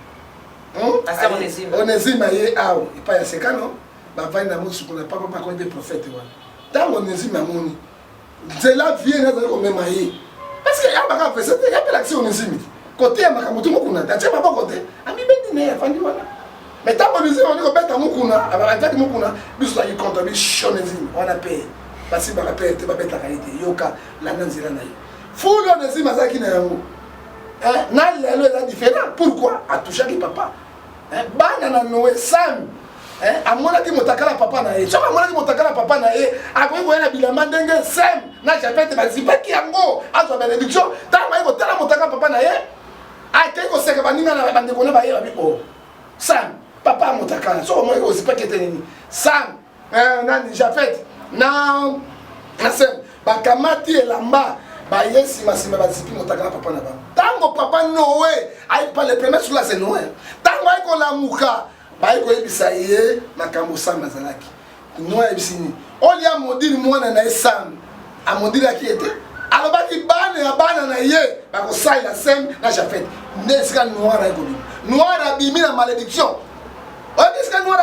Pasteur Onésime. Onésime yé awo, il pas ya sekano. Ba vai na mosu ko na papa pas comme des prophètes wa. Tant Onésime amoni. C'est la vie na ko mema yé. Parce que ya baka fait c'était ya l'action Onésime. Côté ya makamutu mo kuna. Ta chema ba côté. Ami bendi ne ya fandi wana. Mais tant qu'on dit on dit beta mukuna, avec mukuna, biso la compte bi shonezi, on a payé. Parce que ba payé te ba beta qualité, yoka la nanzira na yo. Fulo nezi mazaki na yango. Na lelo est différent. Pourquoi? A touché qui papa. Bana na Noé Sam. Amona ki motakala papa na ye. Soka amona ki motakala papa na ye. Akoyi boya na bilamba ndenge Sam. Na japete ba zipa ki yango. Azo bénédiction. Tant ba ko tala motakala papa na ye. Ake ko seka baninga na bande ko na ba ye ba bi o. Sam, papa motakala. Soka mo ko zipa ki tenini. Sam, na japete. Na Sam. Ba kamati elamba. Ba yesi masima ba zipi motakala papa na ba. Tango papa Noé, aïe pas le premier sur la c'est Noé. Tango aïe ko la muka. Baye ko ebisa ye makambo Sam nazalaki Noé ebisini olia modili mwana na Sam a modili aki ete alobaki bana na ye bako sai la Sem na Japhet neska noir ay ko bi noir abimi na malédiction o neska noir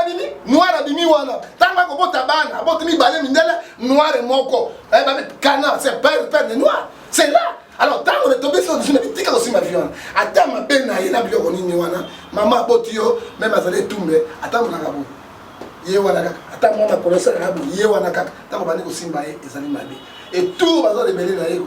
abimi wana tanga ko bota bana botimi bale mindela noir moko ay ba kana c'est père de noir c'est là. Alors, tant qu'on est tombé sur le sujet, il y a aussi ma vie. Attends, ma peine, il y a maman, botio, même à aller tomber. Attends, mon agabo. Attends, moi, ma connaissance, il y a un agabo. Tant qu'on va aller au Simbaé, et ça m'a et tout, va les bébés, il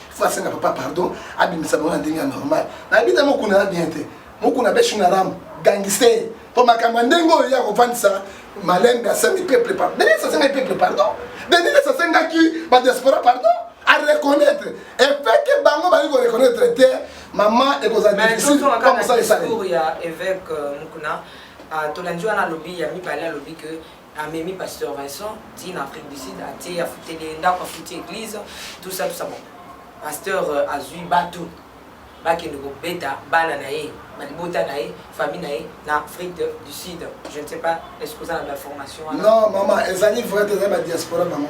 faut faire papa, pardon, abîme ça, un délire normal. Évidemment, qu'on a bien été. Moi, qu'on a bêché une rame, gangster. Pour ma camandengo, il y a un ça. Malem, ça c'est peuple, pardon. Denis, ça c'est peuple, pardon. Denis, ça c'est un qui va diaspora, pardon. À reconnaître et fait que bango va reconnaître terre maman et cause difficile comme ça les salles il y a évêque Mukuna à Tolanjo na lobby ya mi parler lobby que a Mimi pasteur Vincent dit en Afrique du Sud a été à fouter les ndako à fouter église tout ça bon pasteur Azui Batou baki ngo beta bana nae malibota nae famille nae na Afrique du Sud je ne sais pas est-ce que vous avez l'information non maman ezali vrai de la diaspora maman.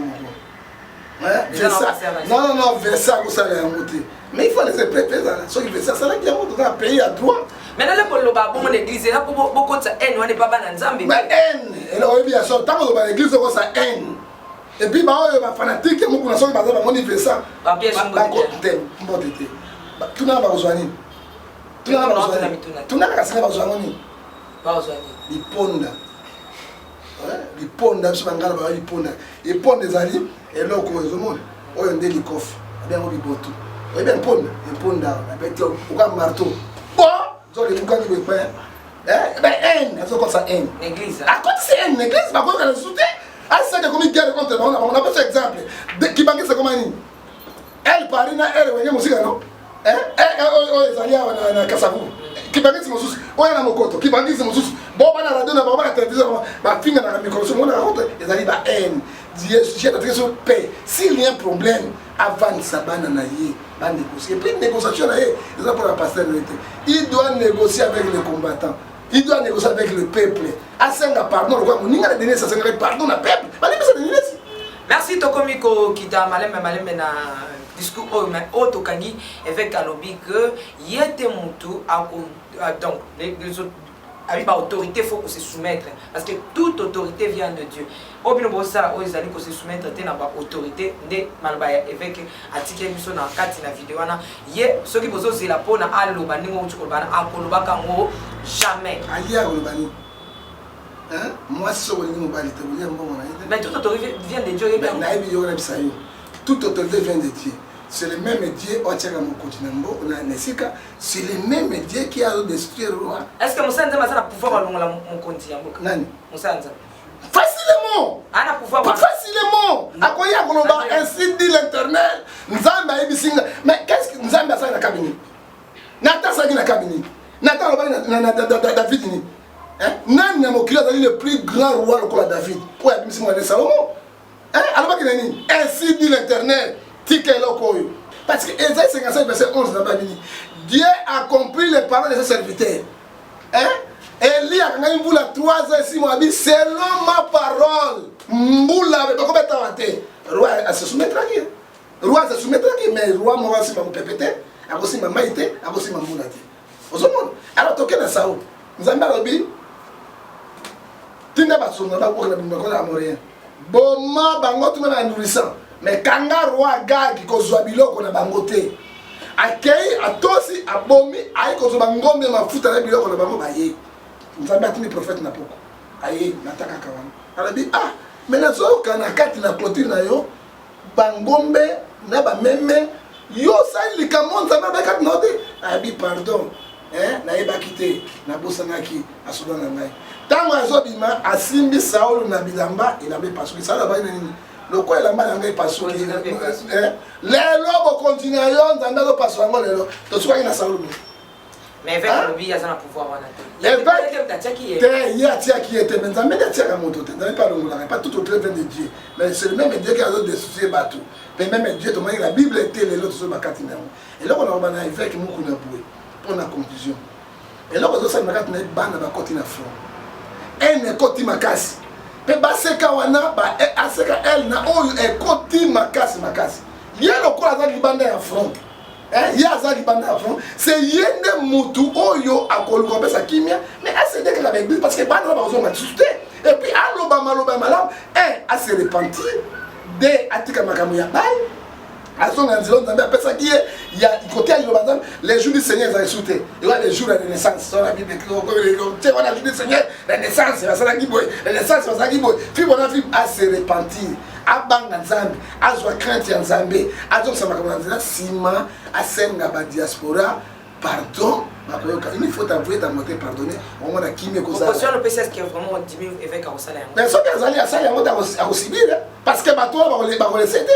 Non, Versa, vous savez, mais il faut les préparer. Ceux qui Versa, c'est là qu'il y a un pays à droit. Mais là, pour le bas, pour l'église, là, pour beaucoup de haine, on n'est pas dans Zambie. Mais haine, et là, oui, bien sûr, tant que l'église, c'est ça haine. Et puis, bah, il y a un fanatique qui a beaucoup de choses, par exemple, on dit Versa. Bah, bien sûr, tout le monde va besoin. Tout le monde va besoin. Tout le monde va besoin. Il ponda. Il ponda, je suis en train de ponda. Il ponda des alliés. Et là, on a un délicof. On a un bibotou. On a un pont. Un pont d'arbre. On a un marteau. Bon, on a un boucan de pain. Ben, haine. C'est comme ça, haine. L'église. À quoi c'est haine? L'église, par contre, elle a sauté. Ah, c'est ça qui guerre contre moi. On a pas cet exemple. Qui banque, c'est comment elle parie, elle est venue aussi, non? Les alliés à Kassabou. Qui banque, c'est mon souci. On a mon côté. Qui banque, c'est mon souci. Bon, on a la donne, on a la télévision. Ma fille, on a la micro. On a la route. Les alliés à haine. J'ai la question de paix. S'il y a un problème, avant ça, va négocier. Et puis, une négociation, c'est pour la pasteur. Il doit négocier avec les combattants. Il doit négocier avec le peuple. À 5 pardon, on a donné ça, pardon au peuple. Merci Tokomiko qui t'a malem na discours autokani avec un lobby que yete mutu donc les autres avec l'autorité, il faut qu'on se soumette. Parce que toute autorité vient de Dieu. Obino bossa aux amis qu'on se soumette à l'autorité de Malbaya évêque à ticket mission dans 4 vidéo na ye ceux qui bosso c'est la peau na alobani mo tukolbana akoloba kango jamais. Ali alobani. Hein? Moi si so woni mo bali te woni mo na. Mais toute autorité vient de Dieu et bien. Na ibi yo na bisayo. Toute autorité vient de Dieu. C'est le même Dieu c'est le même Dieu qui a détruit le roi. Est-ce que Moussa Nzamba a pouvoir mon continent? Moussa Nzamba. Facilement. Facilement. Ainsi dit l'Éternel. Nzamba ebisinga. Mais qu'est-ce que Nzamba a fait dans la cabinet? Nathan a fait dans la cabinet. Nathan a David. Nan le plus grand roi de David. Ouais, c'est Salomon. Alors ainsi dit l'Éternel. Parce que Ésaïe 55 verset 11 dans la Bible, Dieu a compris les paroles de ses serviteurs. Élie a gagné la 3 heures 6 mois, selon ma parole, Mboula, roi se soumettra qui? Roi se soumettra qui? Mais roi m'a aussi ma pépété, a aussi ma maïté, a aussi ma moulate. Alors, toquez dans ça. Nous avons dit, tu n'as pas de souvenir, tu n'as pas de souvenir. Bon, bango, tu m'as nourrissant. Mais quand le roi Gag qui a biloko na bangote, accueille à tosi abomi aïe ko zobangombe ma futa na biloko na bango baye. nzambe atini prophète na poko aye nataka kawana alabi mais nazoyoka na kati na clôture na yo bangombe na bameme yo sali likambo nzambe abekati na yo te ayabi pardon nayebaki te nabosanaki asoda na ngai ntango azobima asimbi saulo na bilamba elamba epasuki saulo abai na nini lokola elamba na ngai epasuki lelo bokontinua yo nzambe azopasula yango lelo tosukaki na saulo mais avec le billet, ça n'a pouvoir wana te ye atiaki ye te mais nzambe nde atiaka moto te nzambe mpe alongolaka pas tout autre vient de Dieu mais c'est le même Dieu qui a destitué bato mpe même Dieu tomonaki la Bible ete lelo tozo bakati na yango eloko nakoba na évêque moko na boye mpo na conclusion eloko ezosali makati na ye bana bakoti na front ene ekoti makasi mpe baseka wana aseka ele na oyo ekoti makasi makasi ye lokola aza libanda ya front ye aza libanda ya front c'est ye nde mutu oyo akoluka kopesa kimia mais asedekela baeglise parce que bana na bakozonga lisusu te et puis aloba maloba ya malamu ase repentir de atika makambo ya bai azonga nzela nzambe apesaki ye ya kote ya liloba nzambe les jours du Seigneur ezali su te ewa les jours ya renaissance so na bible te wana les jours du Seigneur renaissance basalaki boye renaissance basalaki boye fi bona fi ase repentir abanga nzambe azwa crainte ya nzambe azongisa makambo na nzela nsima asenga badiaspora pardon bakoyoka il faut t'avouer ta moté pardonner omona kimia kozala opposition le PCS qui est vraiment dimi évêque akosala yango mais soki azali asali yango akosibira parce que bato oyo bakolese te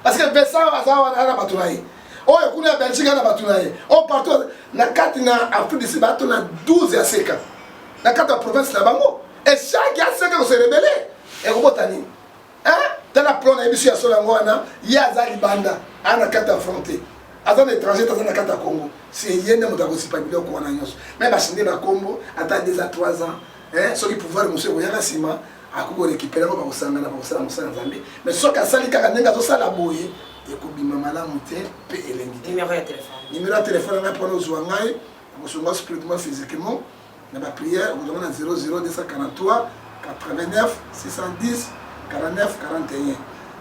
parce que Vincent aza wana na bato na ye oyo kuna ya Belgique na bato na ye oyo partout na kati na Afrique d'ici bato na 12 ya seka na kati ya province na bango et chaque ya seka kose rebelle ekobota nini tala plan na yebiso ya solo yango wana ye aza libanda ana kati ya fronte aza na étranger aza na kati ya Congo c'est ye nde moto akosipa biloko wana nyonso me basinde bakombo ata 2 à 3 ans soki pouvoir mosu ekoyaka nsima akoki korécupere yango bakosangana bakosala mosala ya nzambe mais soki asali kaka ndenge azosala boye ekobima malamu te mpe elengi te numéro ya telefone yangai mpona ozwa ngai akosunga spirituellement physiquement na baprière okozonga na 00 243 89 610 49 41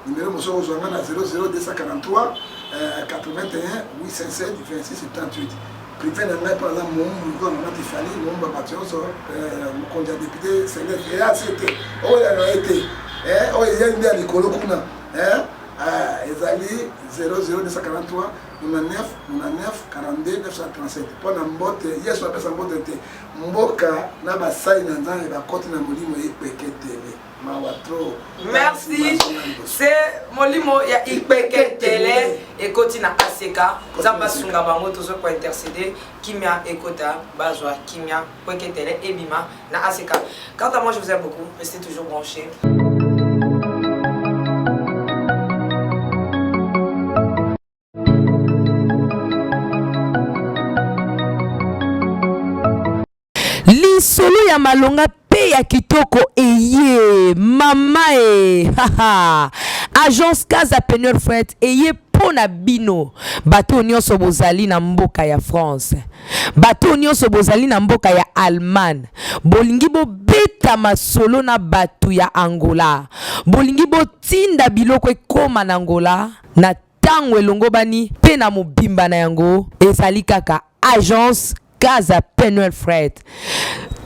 numéro mosusu okozwanga na 00 243 81 857 26 78 privé na ngai mpona aza mombu liko mama tifali mombu babato nyonso mokonzi ya député selef eya se te oyo yanoye te oyo eyeli nde ya likolo kuna ezali 00243 99 42 937 mpona mbote yesu apesa mbote te mboka na basali na nzambe bakoti na molimo ekpeketele merci c'est molimo ya ikpeketele ekoti na aseka nzambe asunga bango tozo ko intercéder kimia ekota bazwa kimia kweketele ebima na aseka. Quant à moi je vous aime beaucoup, restez toujours branchés. Lisolo ya malonga pe ya kitoko eye mama agence Casa Peneur Fred eye pona bino bato nyonso bozali na mboka ya France bato nyonso bozali na mboka ya Allemagne bolingi bobeta masolo na bato ya Angola bolingi botinda biloko ekoma na Angola na tango elongo bani pe na mobimba na yango ezali kaka agence Casa Peneur Fred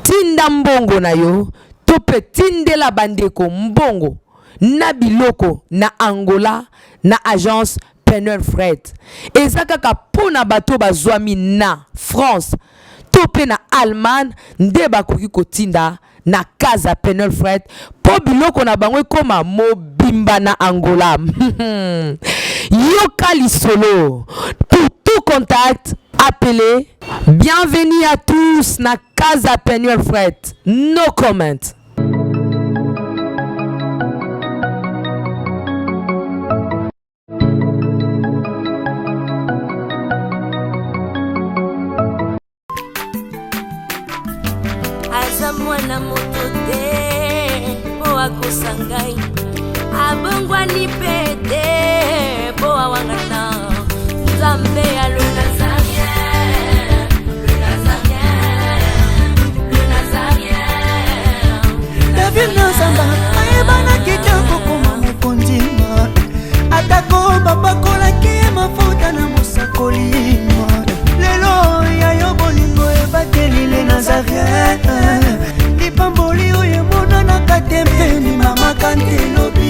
tinda mbongo na yo tope tindela bandeko mbongo na biloko na Angola na agence Peneur Fred ezaka kaka pona bato bazwami na France tope na Allemagne nde bakoki kotinda na Casa Peneur Fred po biloko na bango ekoma mobimba na Angola yoka lisolo pour tout contact appelez. Bienvenue à tous na Casa Peneur Fred. No comment. Aza mwana moto te po akosangai abongwani pete po awangana nzambe alona David Nozamba ayebana kitoko koma mokondima atako babakolaki mafuta na mosakolima lelo yayo bolingo ebateli le Nazareth mobali oyo emonanaka te mpeni mama kante elobi